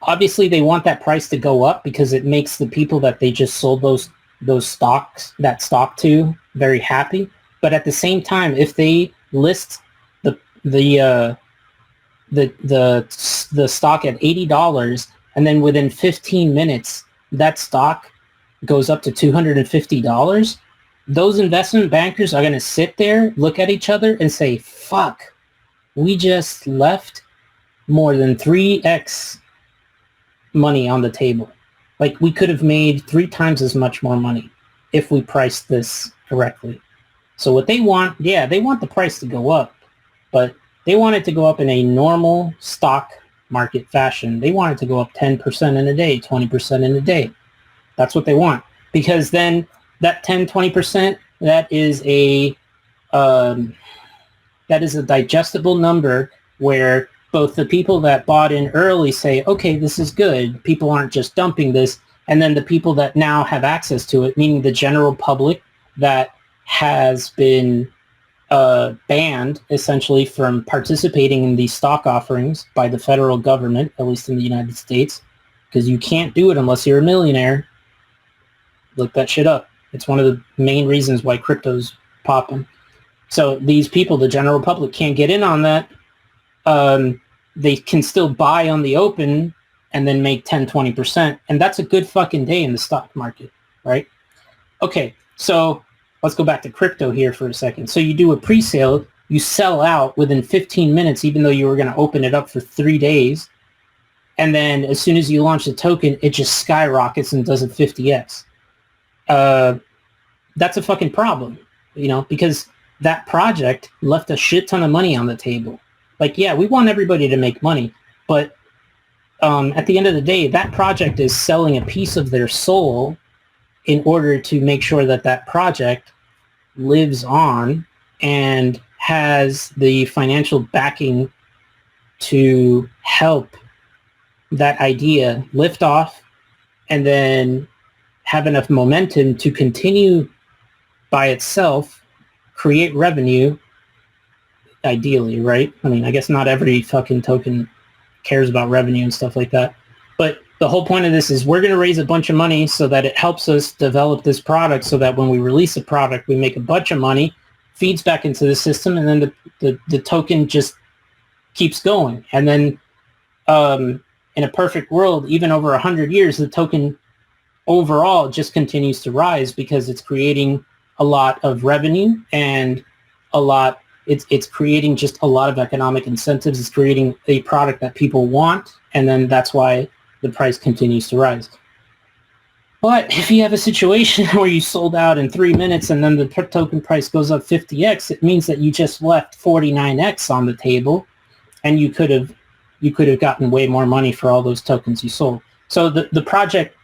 obviously they want that price to go up because it makes the people that they just sold that stock to very happy. But at the same time, if they list the stock at $80 and then within 15 minutes that stock goes up to $250, those investment bankers are going to sit there, look at each other and say, fuck, we just left more than 3x money on the table. Like, we could have made 3 times as much more money if we priced this correctly. So what they want, they want the price to go up, but they want it to go up in a normal stock market fashion. They want it to go up 10% in a day, 20% in a day. That's what they want. Because then that 10, 20%, that is a digestible number where both the people that bought in early say, okay, this is good. People aren't just dumping this. And then the people that now have access to it, meaning the general public that has been banned essentially from participating in these stock offerings by the federal government, at least in the United States, because you can't do it unless you're a millionaire. Look that shit up. It's one of the main reasons why crypto's popping. So these people, the general public, can't get in on that. They can still buy on the open and then make 10, 20%. And that's a good fucking day in the stock market, right? Okay, so let's go back to crypto here for a second. So you do a pre-sale, you sell out within 15 minutes, even though you were going to open it up for 3 days. And then as soon as you launch the token, it just skyrockets and does a 50x. That's a fucking problem, because that project left a shit ton of money on the table. Like, yeah, we want everybody to make money, but at the end of the day, that project is selling a piece of their soul in order to make sure that that project lives on and has the financial backing to help that idea lift off and then have enough momentum to continue by itself, create revenue, ideally, right? I mean, I guess not every fucking token cares about revenue and stuff like that. But the whole point of this is we're going to raise a bunch of money so that it helps us develop this product so that when we release a product, we make a bunch of money, feeds back into the system, and then the token just keeps going. And then in a perfect world, even over 100 years, the token overall just continues to rise because it's creating a lot of revenue and it's creating just a lot of economic incentives. It's creating a product that people want, and then that's why the price continues to rise. But if you have a situation where you sold out in 3 minutes and then the token price goes up 50x, it means that you just left 49x on the table, and you could have gotten way more money for all those tokens you sold. So the project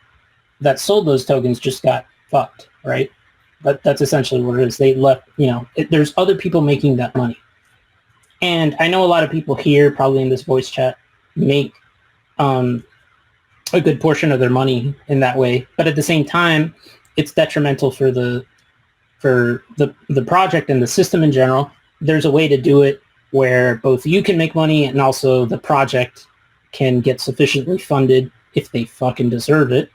that sold those tokens just got fucked, right? But that's essentially what it is. They left, there's other people making that money. And I know a lot of people here, probably in this voice chat, make a good portion of their money in that way. But at the same time, it's detrimental for the project and the system in general. There's a way to do it where both you can make money and also the project can get sufficiently funded if they fucking deserve it,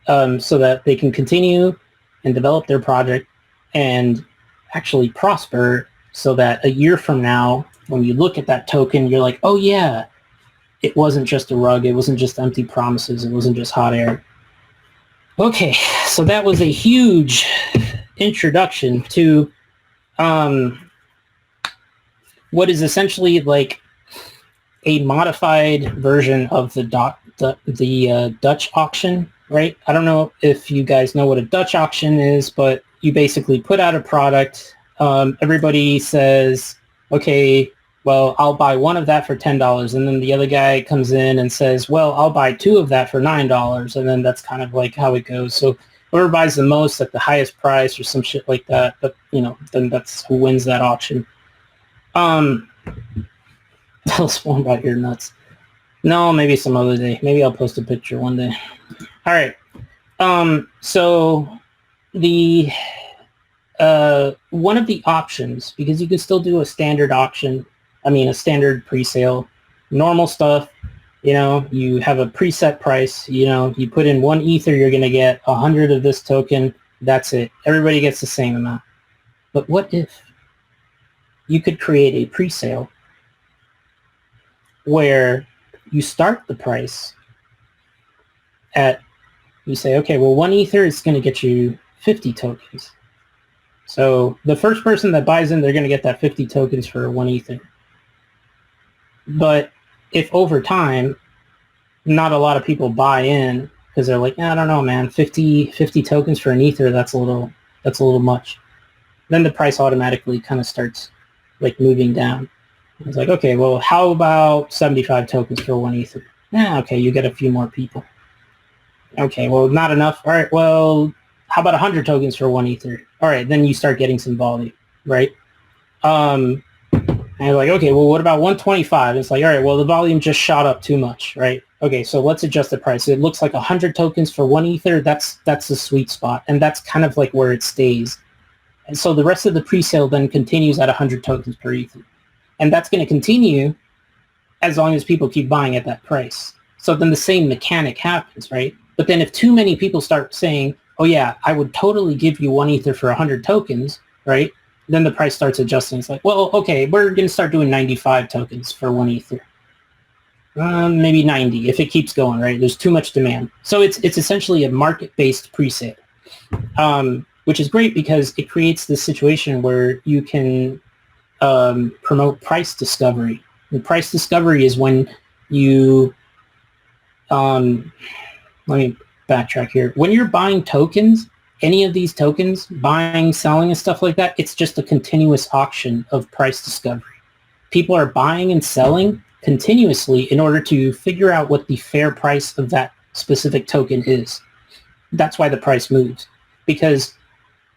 so that they can continue and develop their project and actually prosper, so that a year from now, when you look at that token, you're like, oh yeah, it wasn't just a rug. It wasn't just empty promises. It wasn't just hot air. Okay, so that was a huge introduction to what is essentially like a modified version of the Dutch auction, right? I don't know if you guys know what a Dutch auction is, but you basically put out a product. Everybody says, okay, well, I'll buy one of that for $10. And then the other guy comes in and says, well, I'll buy 2 of that for $9. And then that's kind of like how it goes. So whoever buys the most at the highest price or some shit like that, but then that's who wins that auction. Tell us more about your nuts. No, maybe some other day. Maybe I'll post a picture one day. All right. So the one of the options, because you can still do a standard auction, a standard pre-sale, normal stuff, you have a preset price, you put in 1 ether, you're going to get 100 of this token. That's it. Everybody gets the same amount. But what if you could create a pre-sale where you start the price at, you say, okay, well, 1 ether is going to get you 50 tokens. So the first person that buys in, they're going to get that 50 tokens for 1 ether. But if over time, not a lot of people buy in because they're like, I don't know, man, 50 tokens for an ether, that's a little much. Then the price automatically kind of starts like moving down. It's like, okay, well, how about 75 tokens for 1 ether? Okay, you get a few more people. Okay, well, not enough. All right, well, how about 100 tokens for 1 ether? All right, then you start getting some volume, right? And you're like, okay, well, what about 125? It's like, all right, well, the volume just shot up too much, right? Okay, so let's adjust the price. It looks like 100 tokens for 1 ether. That's the sweet spot, and that's kind of like where it stays. And so the rest of the pre-sale then continues at 100 tokens per ether. And that's going to continue as long as people keep buying at that price. So then the same mechanic happens, right? But then if too many people start saying, oh yeah, I would totally give you 1 ether for 100 tokens, right? Then the price starts adjusting. It's like, well, okay, we're going to start doing 95 tokens for 1 ether. Maybe 90 if it keeps going, right? There's too much demand. So it's essentially a market-based pre-sale, which is great because it creates this situation where you can promote price discovery. And price discovery is when you, let me backtrack here. When you're buying tokens, any of these tokens, buying, selling, and stuff like that, it's just a continuous auction of price discovery. People are buying and selling continuously in order to figure out what the fair price of that specific token is. That's why the price moves. Because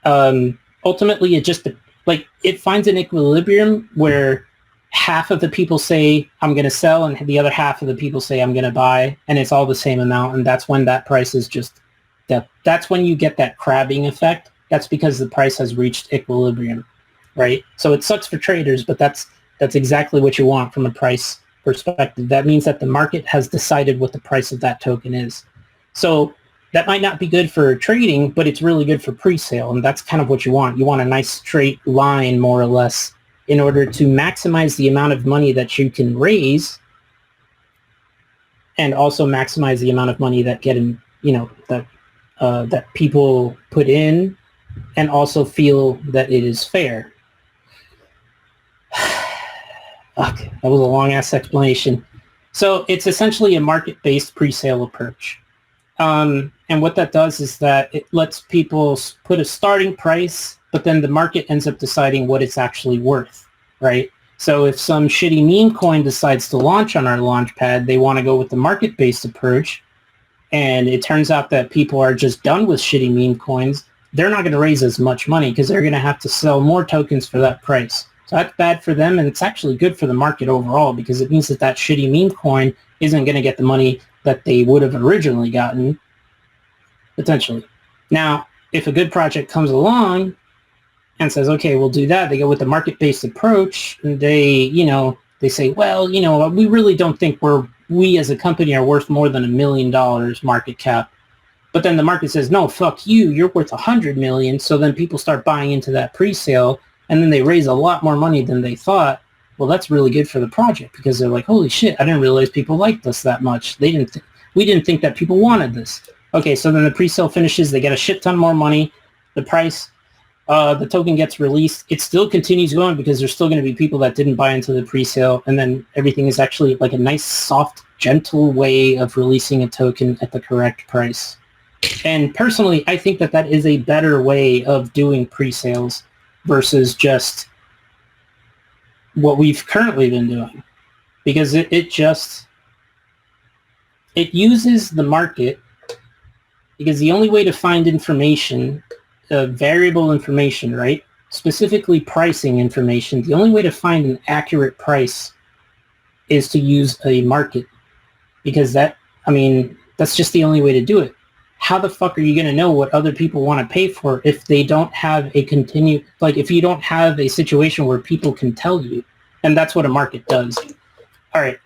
ultimately it just, like, it finds an equilibrium where half of the people say, I'm going to sell, and the other half of the people say, I'm going to buy, and it's all the same amount, and that's when that price is just, that's when you get that crabbing effect. That's because the price has reached equilibrium, right? So it sucks for traders, but that's exactly what you want from a price perspective. That means that the market has decided what the price of that token is. So that might not be good for trading, but it's really good for pre-sale, and that's kind of what you want. You want a nice straight line, more or less, in order to maximize the amount of money that you can raise and also maximize the amount of money that that people put in and also feel that it is fair. Okay, that was a long-ass explanation. So it's essentially a market-based pre-sale approach. And what that does is that it lets people put a starting price, but then the market ends up deciding what it's actually worth, right? So if some shitty meme coin decides to launch on our launch pad, they want to go with the market-based approach, and it turns out that people are just done with shitty meme coins, they're not going to raise as much money because they're going to have to sell more tokens for that price. So that's bad for them, and it's actually good for the market overall because it means that that shitty meme coin isn't going to get the money that they would have originally gotten, potentially. Now, if a good project comes along and says, okay, we'll do that, they go with the market-based approach, and they say, well, we really don't think we as a company are worth more than $1 million market cap. But then the market says, no, fuck you, you're worth $100 million. So then people start buying into that pre-sale, and then they raise a lot more money than they thought. Well, that's really good for the project because they're like, holy shit, I didn't realize people liked us that much. We didn't think that people wanted this. Okay, so then the pre-sale finishes, they get a shit ton more money, the price, the token gets released. It still continues going because there's still going to be people that didn't buy into the pre-sale, and then everything is actually like a nice, soft, gentle way of releasing a token at the correct price. And personally, I think that is a better way of doing pre-sales versus just what we've currently been doing, because it uses the market, because the only way to find information, variable information, right, specifically pricing information, the only way to find an accurate price is to use a market. because that's just the only way to do it. How the fuck are you going to know what other people want to pay for if they don't have if you don't have a situation where people can tell you? And that's what a market does. All right.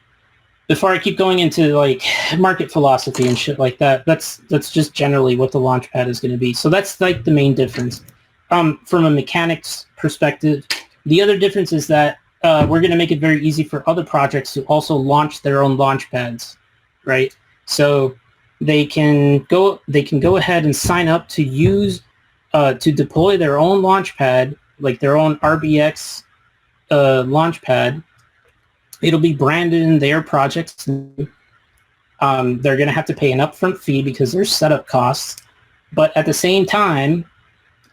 Before I keep going into like market philosophy and shit like that, that's just generally what the Launchpad is going to be. So that's like the main difference. From a mechanics perspective, the other difference is that we're going to make it very easy for other projects to also launch their own Launchpads, right? So they can go ahead and sign up to use to deploy their own Launchpad, like their own RBX Launchpad. It'll be branded in their projects. They're going to have to pay an upfront fee because there's setup costs, but at the same time,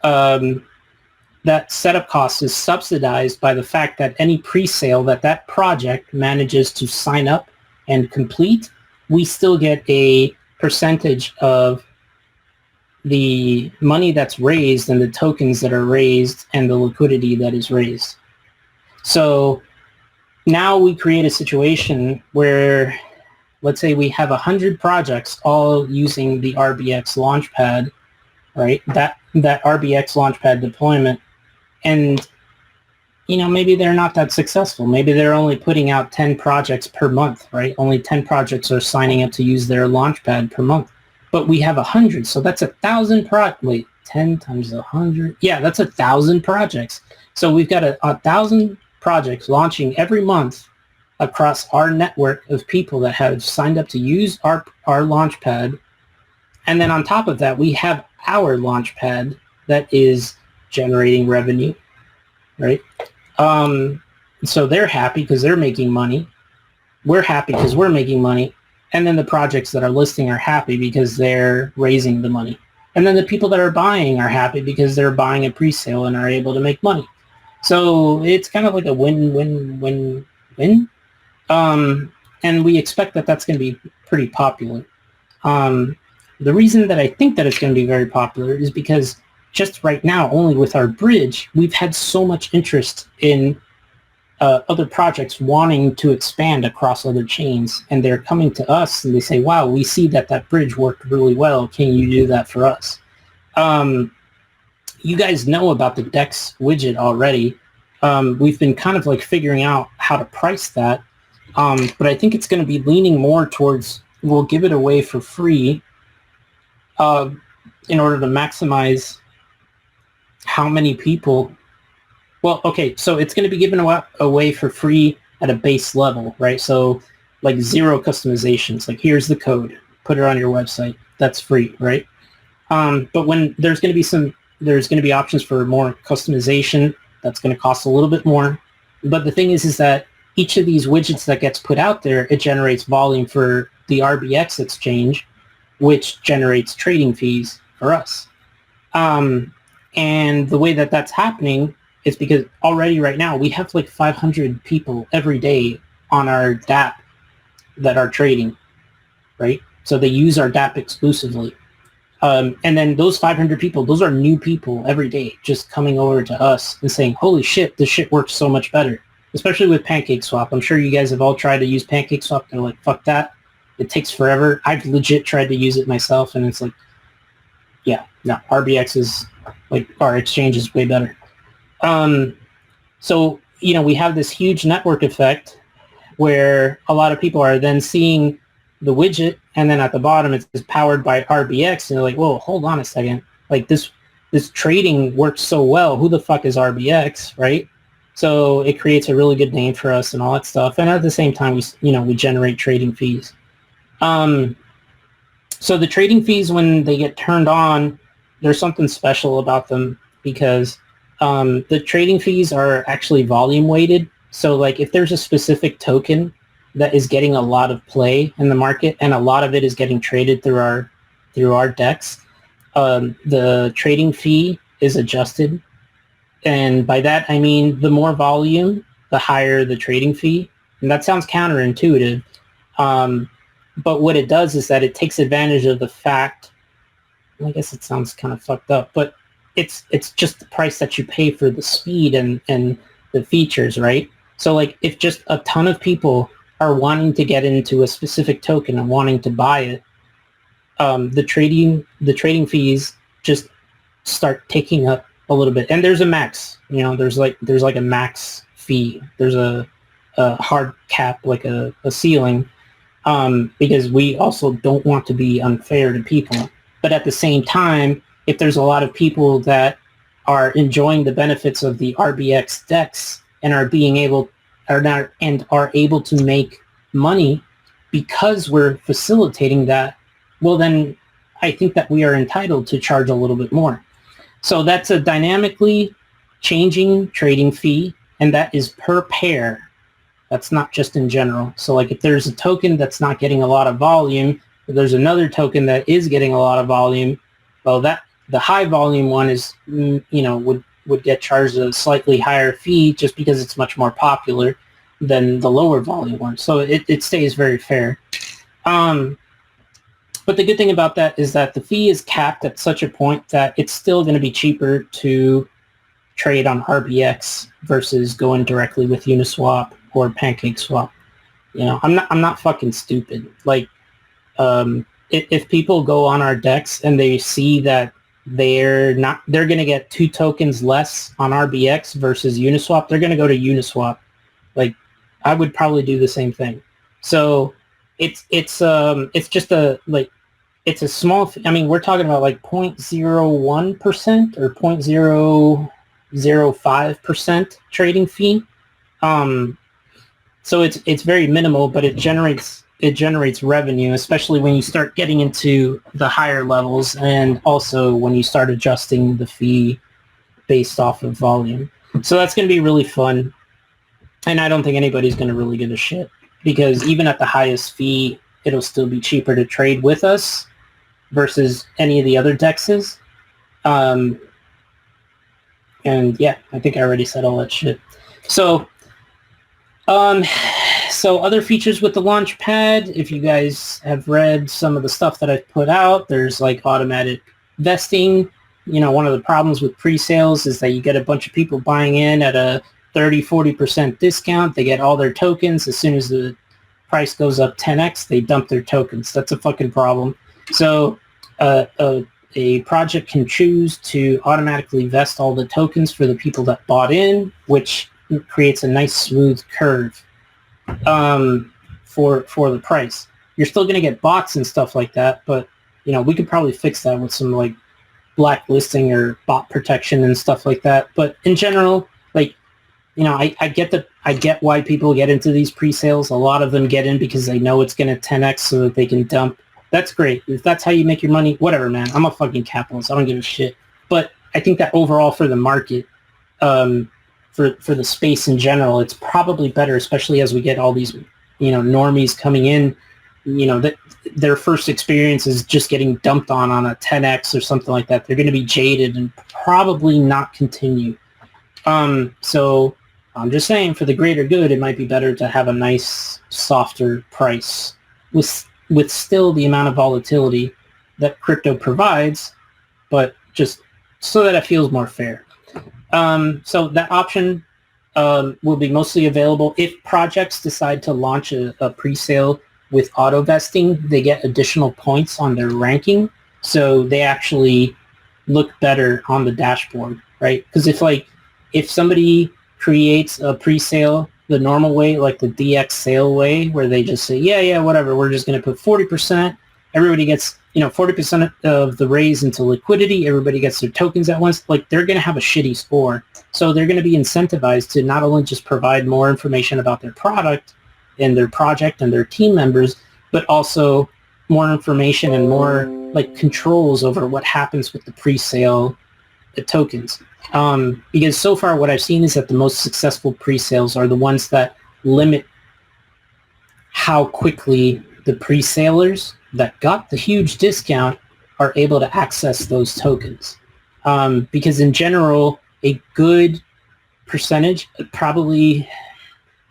that setup cost is subsidized by the fact that any pre-sale that project manages to sign up and complete, we still get a percentage of the money that's raised and the tokens that are raised and the liquidity that is raised. So now we create a situation where, let's say we have 100 projects all using the RBX Launchpad, right? That RBX Launchpad deployment. And, maybe they're not that successful. Maybe they're only putting out 10 projects per month, right? Only 10 projects are signing up to use their Launchpad per month. But we have 100, so that's 1,000 wait, 10 times 100? Yeah, that's 1,000 projects. So we've got 1,000 projects launching every month across our network of people that have signed up to use our Launchpad. And then on top of that, we have our Launchpad that is generating revenue, right? So they're happy because they're making money. We're happy because we're making money. And then the projects that are listing are happy because they're raising the money. And then the people that are buying are happy because they're buying a pre-sale and are able to make money. So it's kind of like a win-win-win-win. And we expect that that's going to be pretty popular. The reason that I think that it's going to be very popular is because just right now, only with our bridge, we've had so much interest in other projects wanting to expand across other chains, and they're coming to us and they say, wow, we see that bridge worked really well. Can you do that for us? You guys know about the DEX widget already. We've been kind of like figuring out how to price that, but I think it's going to be leaning more towards we'll give it away for free in order to maximize how many people. Well, okay, so it's going to be given away for free at a base level, right? So like 0 customizations, like here's the code, put it on your website. That's free, right? But when there's going to be options for more customization, that's going to cost a little bit more. But the thing is that each of these widgets that gets put out there, it generates volume for the RBX exchange, which generates trading fees for us. And the way that that's happening is because already right now we have like 500 people every day on our DApp that are trading, right? So they use our DApp exclusively. And then those 500 people, those are new people every day just coming over to us and saying, holy shit, this shit works so much better, especially with PancakeSwap. I'm sure you guys have all tried to use PancakeSwap. They're like, fuck that. It takes forever. I've legit tried to use it myself, and it's like, yeah, no, RBX is like, our exchange is way better. So, we have this huge network effect where a lot of people are then seeing the widget, and then at the bottom it's powered by RBX, and they're like, whoa, hold on a second. Like this trading works so well. Who the fuck is RBX, right? So it creates a really good name for us and all that stuff. And at the same time, we generate trading fees. So the trading fees, when they get turned on, there's something special about them because the trading fees are actually volume weighted. So like if there's a specific token that is getting a lot of play in the market and a lot of it is getting traded through our DEX, the trading fee is adjusted. And by that, I mean the more volume, the higher the trading fee. And that sounds counterintuitive. But what it does is that it takes advantage of the fact, I guess it sounds kind of fucked up, but it's just the price that you pay for the speed and the features, right? So like if just a ton of people are wanting to get into a specific token and wanting to buy it, the trading fees just start ticking up a little bit. And there's a max. There's like a max fee. There's a hard cap, like a ceiling, because we also don't want to be unfair to people. But at the same time, if there's a lot of people that are enjoying the benefits of the RBX DEX and are able to make money because we're facilitating that, well, then I think that we are entitled to charge a little bit more. So that's a dynamically changing trading fee, and that is per pair. That's not just in general. So like if there's a token that's not getting a lot of volume, but there's another token that is getting a lot of volume, well, that the high volume one is, would get charged a slightly higher fee just because it's much more popular than the lower volume one. So it stays very fair. But the good thing about that is that the fee is capped at such a point that it's still going to be cheaper to trade on RBX versus going directly with Uniswap or PancakeSwap. I'm not fucking stupid. Like, if people go on our DEX and they see that they're going to get 2 tokens less on RBX versus Uniswap, they're going to go to Uniswap. Like, I would probably do the same thing. So it's just it's a small, we're talking about like 0.01% or 0.005% trading fee. So it's very minimal, but it generates revenue, especially when you start getting into the higher levels, and also when you start adjusting the fee based off of volume. So that's going to be really fun. And I don't think anybody's going to really give a shit, because even at the highest fee, it'll still be cheaper to trade with us versus any of the other DEXs. And yeah, I think I already said all that shit. So other features with the Launchpad, if you guys have read some of the stuff that I've put out, there's like automatic vesting. One of the problems with pre-sales is that you get a bunch of people buying in at a 30-40% discount. They get all their tokens. As soon as the price goes up 10x, they dump their tokens. That's a fucking problem. So a project can choose to automatically vest all the tokens for the people that bought in, which creates a nice smooth curve for the price. You're still going to get bots and stuff like that, but we could probably fix that with some like blacklisting or bot protection and stuff like that. But in general, like, I get why people get into these pre-sales. A lot of them get in because they know it's going to 10x so that they can dump. That's great. If that's how you make your money, whatever, man. I'm a fucking capitalist. I don't give a shit. But I think that overall for the market, for the space in general, it's probably better, especially as we get all these, normies coming in, that their first experience is just getting dumped on a 10x or something like that. They're going to be jaded and probably not continue. So I'm just saying, for the greater good, it might be better to have a nice, softer price with still the amount of volatility that crypto provides, but just so that it feels more fair. So that option will be mostly available if projects decide to launch a pre-sale with auto vesting. They get additional points on their ranking, so they actually look better on the dashboard, right? Because if somebody creates a pre-sale the normal way, like the DX sale way, where they just say, yeah, whatever, we're just going to put 40%, everybody gets 40% of the raise into liquidity, everybody gets their tokens at once, like, they're going to have a shitty score. So they're going to be incentivized to not only just provide more information about their product and their project and their team members, but also more information and more like controls over what happens with the pre-sale tokens. Because so far what I've seen is that the most successful pre-sales are the ones that limit how quickly the pre-salers that got the huge discount are able to access those tokens. Because in general, a good percentage, probably,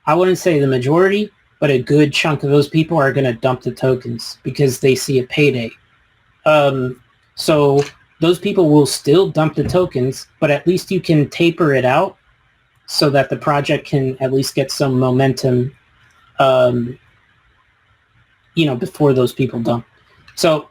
I wouldn't say the majority, but a good chunk of those people are going to dump the tokens because they see a payday. So those people will still dump the tokens, but at least you can taper it out so that the project can at least get some momentum before those people dump. So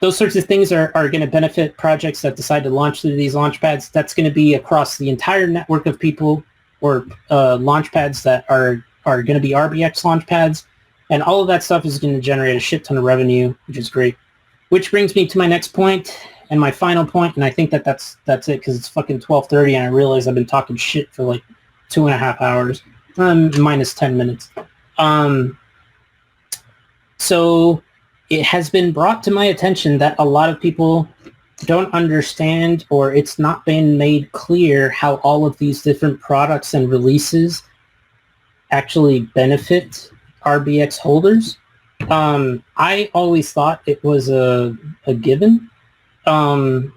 those sorts of things are going to benefit projects that decide to launch through these launch pads. That's going to be across the entire network of people or launch pads that are going to be RBX launch pads. And all of that stuff is going to generate a shit ton of revenue, which is great. Which brings me to my next point and my final point, and I think that's it because it's fucking 12:30 and I realize I've been talking shit for like 2.5 hours, minus 10 minutes. So it has been brought to my attention that a lot of people don't understand, or it's not been made clear how all of these different products and releases actually benefit RBX holders. I always thought it was a given. If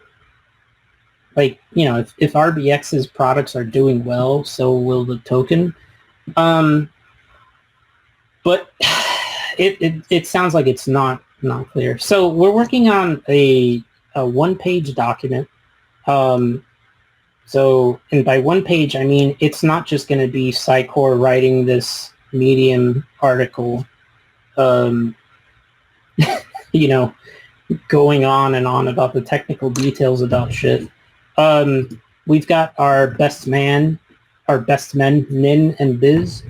RBX's products are doing well, so will the token. But it sounds like it's not clear. So we're working on a one-page document. And by one page, I mean it's not just going to be Sycore writing this Medium article, going on and on about the technical details about shit. We've got our best men, Nin and Biz,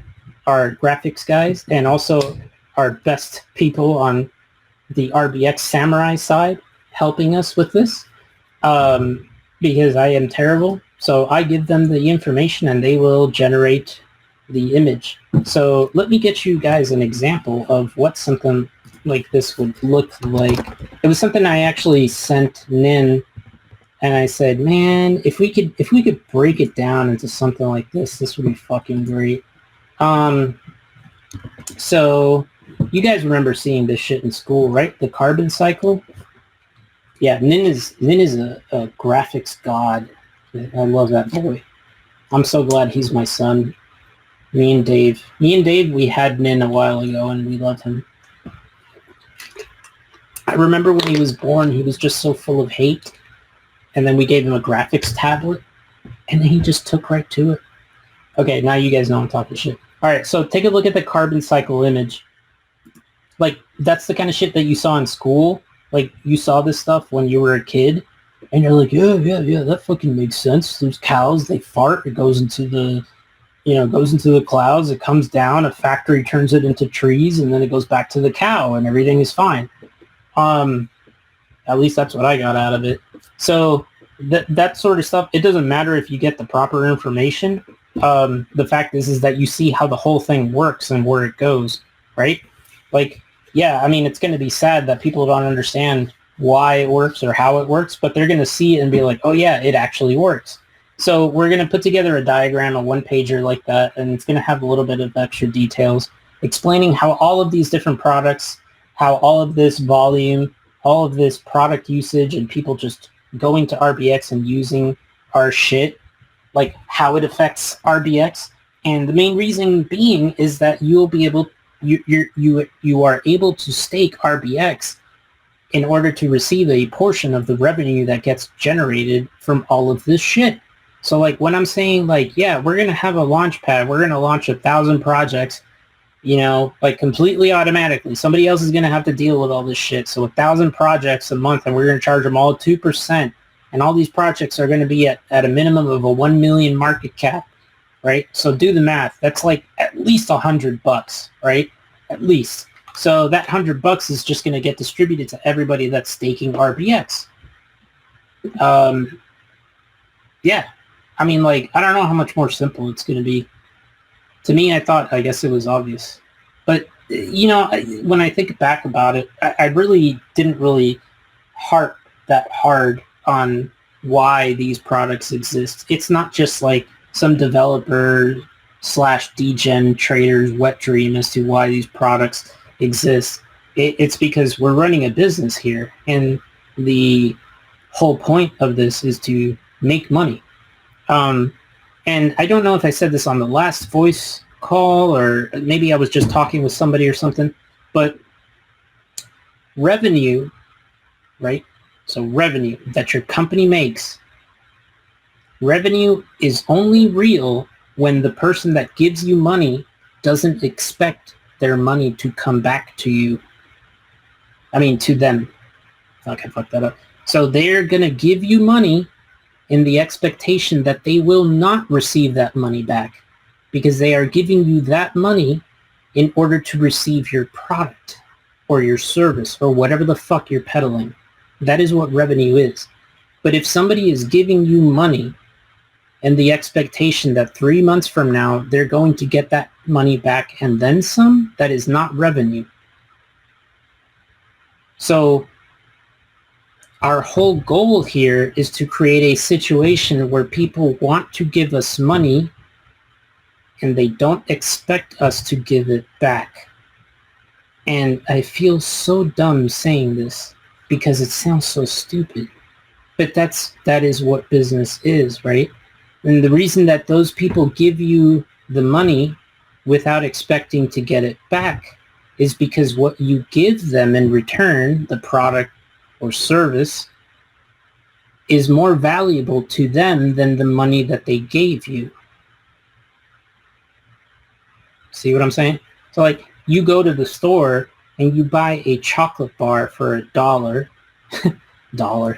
our graphics guys, and also our best people on the RBX Samurai side helping us with this, because I am terrible. So I give them the information and they will generate the image. So let me get you guys an example of what something like this would look like. It was something I actually sent Nin, and I said, man, if we could break it down into something like this would be fucking great. So you guys remember seeing this shit in school, right? The carbon cycle. Yeah, Nin is a graphics god. I love that boy. I'm so glad he's my son. Me and Dave, we had Nin a while ago, and we loved him. I remember when he was born, he was just so full of hate, and then we gave him a graphics tablet, and then he just took right to it. Okay, now you guys know I'm talking shit. All right, so take a look at the carbon cycle image. Like, that's the kind of shit that you saw in school. Like, you saw this stuff when you were a kid, and you're like, yeah, that fucking makes sense. There's cows, they fart, it goes into the clouds, it comes down, a factory turns it into trees, and then it goes back to the cow, and everything is fine. At least that's what I got out of it. So that sort of stuff, it doesn't matter if you get the proper information. The fact is that you see how the whole thing works and where it goes, right? Like, yeah, I mean, it's going to be sad that people don't understand why it works or how it works, but they're going to see it and be like, oh yeah, it actually works. So we're going to put together a diagram, a one-pager like that, and it's going to have a little bit of extra details explaining how all of these different products, how all of this volume, all of this product usage and people just going to RBX and using our shit, like how it affects RBX. And the main reason being is that you'll be able, you are able to stake RBX in order to receive a portion of the revenue that gets generated from all of this shit. So like when I'm saying like, yeah, we're going to have a launch pad, we're going to launch 1,000 projects, like completely automatically. Somebody else is going to have to deal with all this shit. So 1,000 projects a month, and we're going to charge them all 2%. And all these projects are going to be at a minimum of a 1 million market cap, right? So do the math. That's like at least $100, right? At least. So that $100 is just going to get distributed to everybody that's staking RBX. Yeah. I mean, like, I don't know how much more simple it's going to be. To me, I guess it was obvious. But, when I think back about it, I really didn't really harp that hard on why these products exist. It's not just like some developer / degen trader's wet dream as to why these products exist. It's because we're running a business here, and the whole point of this is to make money. And I don't know if I said this on the last voice call, or maybe I was just talking with somebody or something, but revenue, right? So revenue that your company makes, revenue is only real when the person that gives you money doesn't expect their money to come back to you. I mean, to them. Fuck, I fucked that up. So they're going to give you money in the expectation that they will not receive that money back, because they are giving you that money in order to receive your product or your service or whatever the fuck you're peddling. That is what revenue is. But if somebody is giving you money and the expectation that 3 months from now they're going to get that money back and then some, that is not revenue. So our whole goal here is to create a situation where people want to give us money and they don't expect us to give it back. And I feel so dumb saying this because it sounds so stupid. But that is what business is, right? And the reason that those people give you the money without expecting to get it back is because what you give them in return, the product or service, is more valuable to them than the money that they gave you. See what I'm saying? So like you go to the store and you buy a chocolate bar for $1,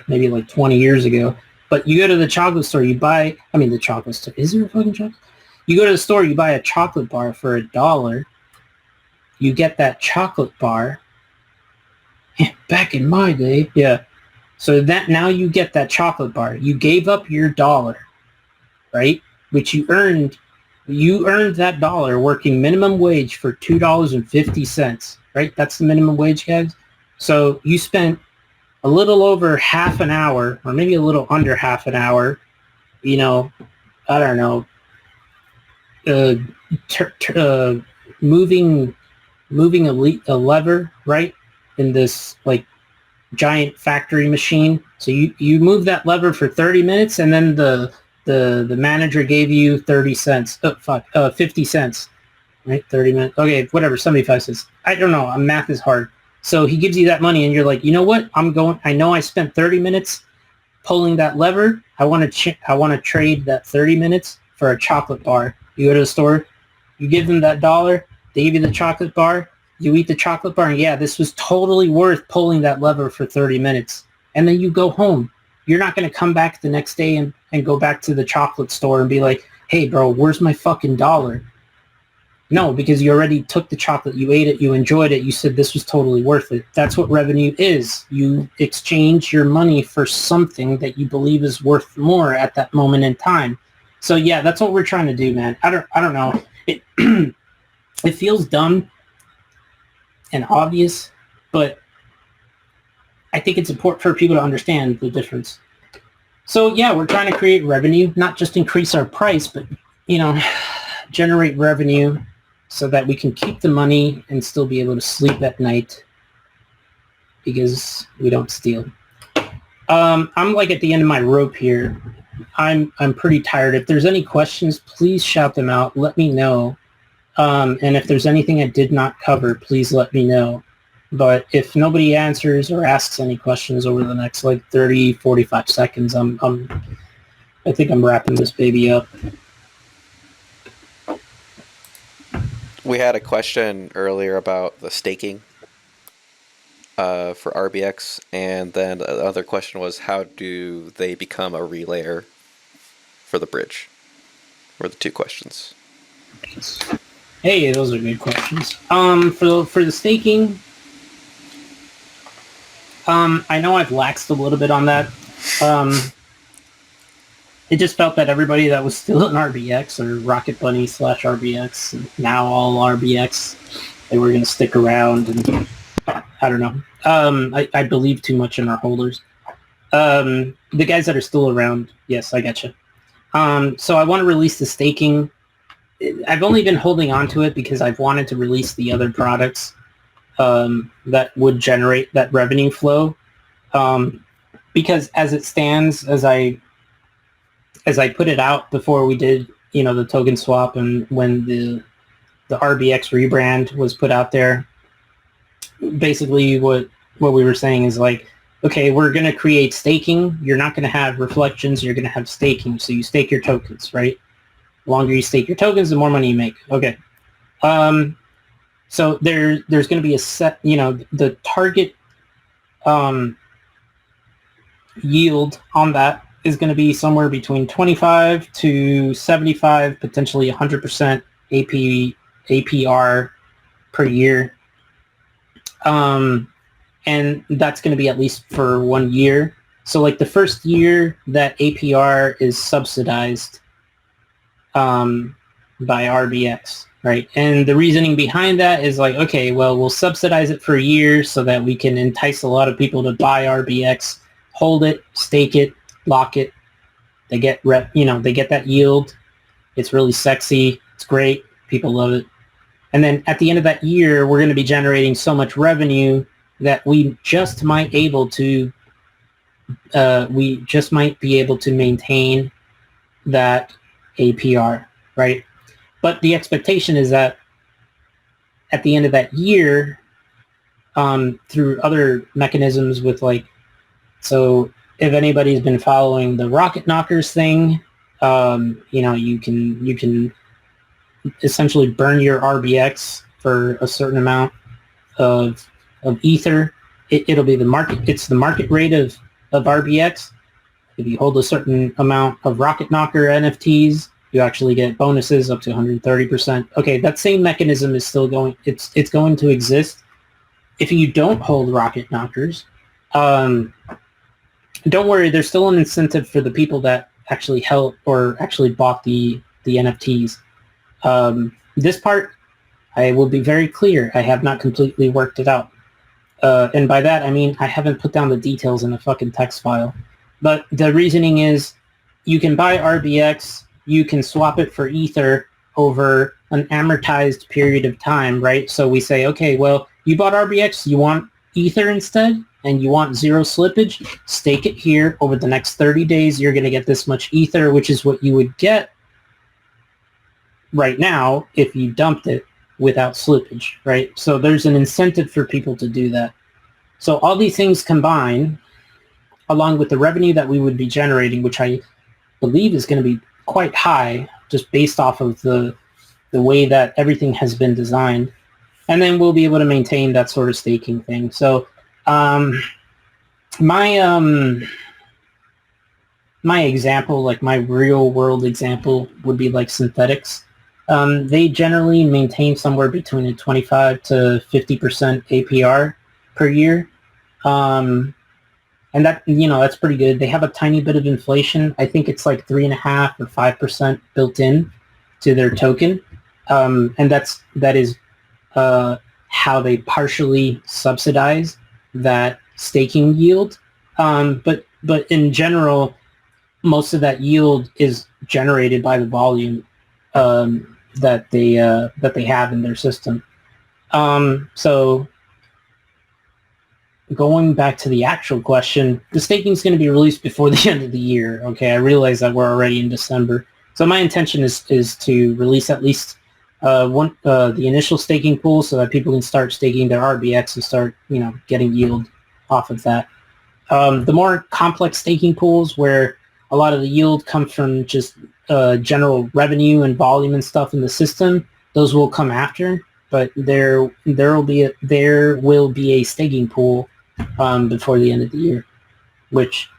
maybe like 20 years ago. But you go to the chocolate store, the chocolate store, is there a fucking chocolate? You go to the store, you buy a chocolate bar for $1. You get that chocolate bar. Back in my day, yeah. So that now you get that chocolate bar. You gave up your $1, right? Which you earned. You earned that $1 working minimum wage for $2.50, right? That's the minimum wage, guys. So you spent a little over half an hour, or maybe a little under half an hour, I don't know, moving a lever, right, in this like giant factory machine. So you move that lever for 30 minutes, and then the manager gave you 30 cents. 50 cents, right? 30 minutes. Okay, whatever, 75 cents. I don't know. Math is hard. So he gives you that money, and you're like, you know what? I know I spent 30 minutes pulling that lever. I want to trade that 30 minutes for a chocolate bar. You go to the store, you give them that $1. They give you the chocolate bar. You eat the chocolate bar, and yeah, this was totally worth pulling that lever for 30 minutes. And then you go home. You're not going to come back the next day and go back to the chocolate store and be like, hey, bro, where's my fucking $1? No, because you already took the chocolate, you ate it, you enjoyed it, you said this was totally worth it. That's what revenue is. You exchange your money for something that you believe is worth more at that moment in time. So yeah, that's what we're trying to do, man. I don't know. It it feels dumb and obvious, but I think it's important for people to understand the difference. So yeah, we're trying to create revenue, not just increase our price, but generate revenue so that we can keep the money and still be able to sleep at night because we don't steal. I'm like at the end of my rope here. I'm pretty tired. If there's any questions, please shout them out. Let me know. And if there's anything I did not cover, please let me know. But if nobody answers or asks any questions over the next like 30, 45 seconds, I think I'm wrapping this baby up. We had a question earlier about the staking for RBX, and then the other question was, how do they become a relayer for the bridge? Were the two questions. Hey, those are good questions. For the staking, I know I've laxed a little bit on that. It just felt that everybody that was still in RBX or Rocket Bunny / RBX, and now all RBX, they were going to stick around, and I don't know. I believe too much in our holders. The guys that are still around, yes, I getcha. So I want to release the staking. I've only been holding on to it because I've wanted to release the other products that would generate that revenue flow. Because as it stands, as I put it out before we did, the token swap, and when the RBX rebrand was put out there, basically what we were saying is like, okay, we're going to create staking. You're not going to have reflections. You're going to have staking. So you stake your tokens, right? The longer you stake your tokens, the more money you make. Okay. So there's going to be a set, the target yield on that is going to be somewhere between 25 to 75, potentially 100% APR per year. And that's going to be at least for 1 year. So like the first year that APR is subsidized by RBX, right? And the reasoning behind that is like, okay, well, we'll subsidize it for a year so that we can entice a lot of people to buy RBX, hold it, stake it, lock it. They get they get that yield. It's really sexy. It's great. People love it. And then at the end of that year, we're going to be generating so much revenue that we just might be able to maintain that APR, right? But the expectation is that at the end of that year, through other mechanisms with so if anybody's been following the Rocket Knockers thing, you can essentially burn your RBX for a certain amount of ether. It'll be the market. It's the market rate of RBX. If you hold a certain amount of Rocket Knocker NFTs, you actually get bonuses up to 130%. Okay, that same mechanism is still going. It's going to exist. If you don't hold Rocket Knockers, don't worry. There's still an incentive for the people that actually held or actually bought the NFTs. This part, I will be very clear. I have not completely worked it out. And by that, I mean I haven't put down the details in a fucking text file. But the reasoning is you can buy RBX, you can swap it for Ether over an amortized period of time, right? So we say, okay, well, you bought RBX, you want Ether instead, and you want zero slippage, stake it here. Over the next 30 days, you're going to get this much Ether, which is what you would get right now if you dumped it without slippage, right? So there's an incentive for people to do that. So all these things combine, along with the revenue that we would be generating, which I believe is going to be quite high, just based off of the way that everything has been designed. And then we'll be able to maintain that sort of staking thing. So my example, like my real world example, would be like synthetics. They generally maintain somewhere between a 25 to 50% APR per year. And that, that's pretty good. They have a tiny bit of inflation. I think it's like 3.5 or 5% built in to their token. And that is how they partially subsidize that staking yield. But in general, most of that yield is generated by the volume that they have in their system. So going back to the actual question, the staking is going to be released before the end of the year. Okay, I realize that we're already in December. So my intention is to release at least the initial staking pool so that people can start staking their RBX and start, getting yield off of that. The more complex staking pools where a lot of the yield comes from just general revenue and volume and stuff in the system, those will come after. But there will be a staking pool before the end of the year, which,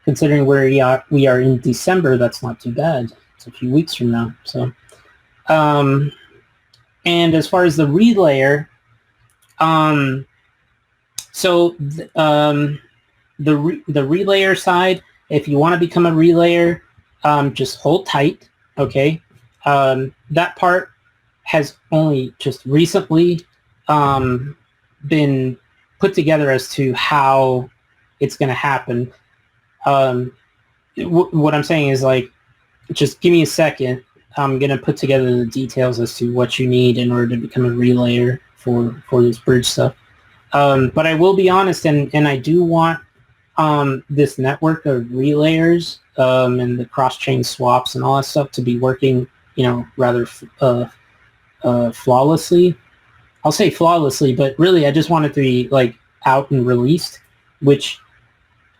considering where we are in December, that's not too bad. It's a few weeks from now. So, and as far as the relayer, the relayer side, if you want to become a relayer, just hold tight. Okay, that part has only just recently been put together as to how it's going to happen. What I'm saying is, like, just give me a second. I'm going to put together the details as to what you need in order to become a relayer for this bridge stuff. But I will be honest, and I do want this network of relayers and the cross-chain swaps and all that stuff to be working, rather flawlessly. I'll say flawlessly, but really I just want it to be like out and released, which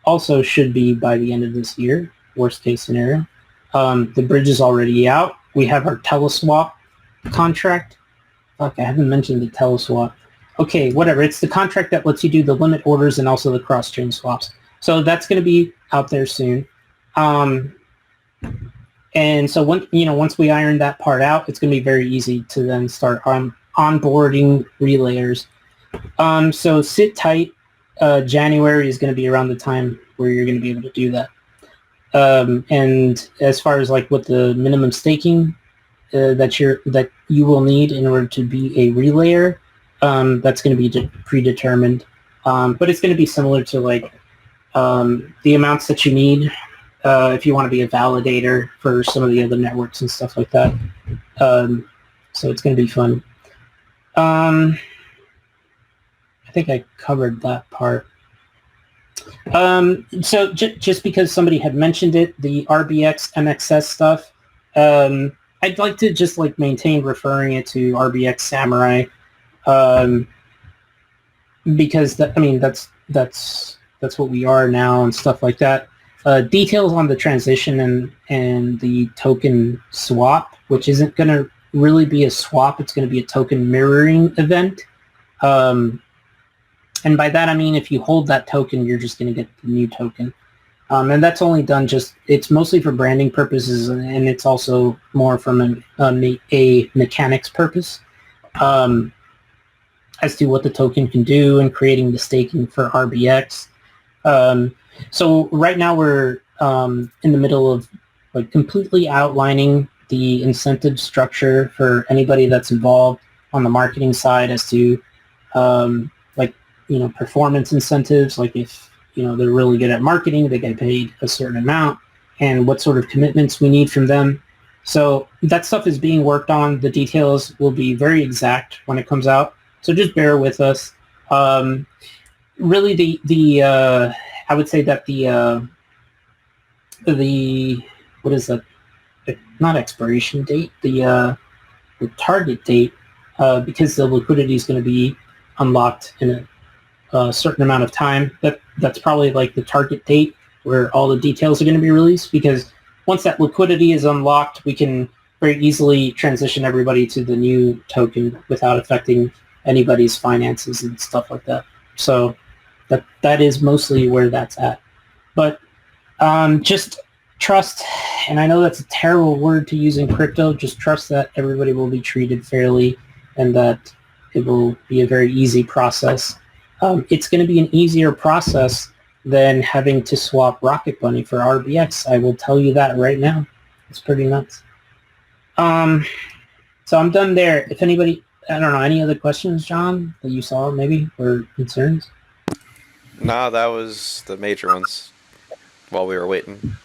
also should be by the end of this year, worst case scenario. The bridge is already out. We have our Teleswap contract Fuck, I haven't mentioned the teleswap. Okay, whatever. It's the contract that lets you do the limit orders and also the cross-chain swaps. So that's going to be out there soon. And so once we iron that part out, it's going to be very easy to then start onboarding relayers. So sit tight. January is going to be around the time where you're going to be able to do that. And as far as like what the minimum staking that you will need in order to be a relayer, that's going to be predetermined. But it's going to be similar to like the amounts that you need if you want to be a validator for some of the other networks and stuff like that. So it's going to be fun. I think I covered that part. So just because somebody had mentioned it, the RBX MXS stuff, I'd like to just like maintain referring it to RBX Samurai, because that's what we are now and stuff like that. Details on the transition and the token swap, which isn't going to really be a swap, it's going to be a token mirroring event. And by that I mean if you hold that token, you're just going to get the new token. And that's only done it's mostly for branding purposes, and it's also more from a mechanics purpose as to what the token can do and creating the staking for RBX. So right now we're in the middle of like completely outlining the incentive structure for anybody that's involved on the marketing side as to performance incentives, like if they're really good at marketing, they get paid a certain amount, and what sort of commitments we need from them. So that stuff is being worked on. The details will be very exact when it comes out, so just bear with us. Really, the I would say that the what is that? Not expiration date, the target date, because the liquidity is going to be unlocked in a certain amount of time. That's probably like the target date where all the details are going to be released, because once that liquidity is unlocked, we can very easily transition everybody to the new token without affecting anybody's finances and stuff like that. So that is mostly where that's at. But just trust, and I know that's a terrible word to use in crypto, just trust that everybody will be treated fairly and that it will be a very easy process. It's going to be an easier process than having to swap Rocket Bunny for RBX. I will tell you that right now. It's pretty nuts. So I'm done there. If anybody, I don't know, any other questions, John, that you saw maybe, or concerns? Nah, that was the major ones while we were waiting.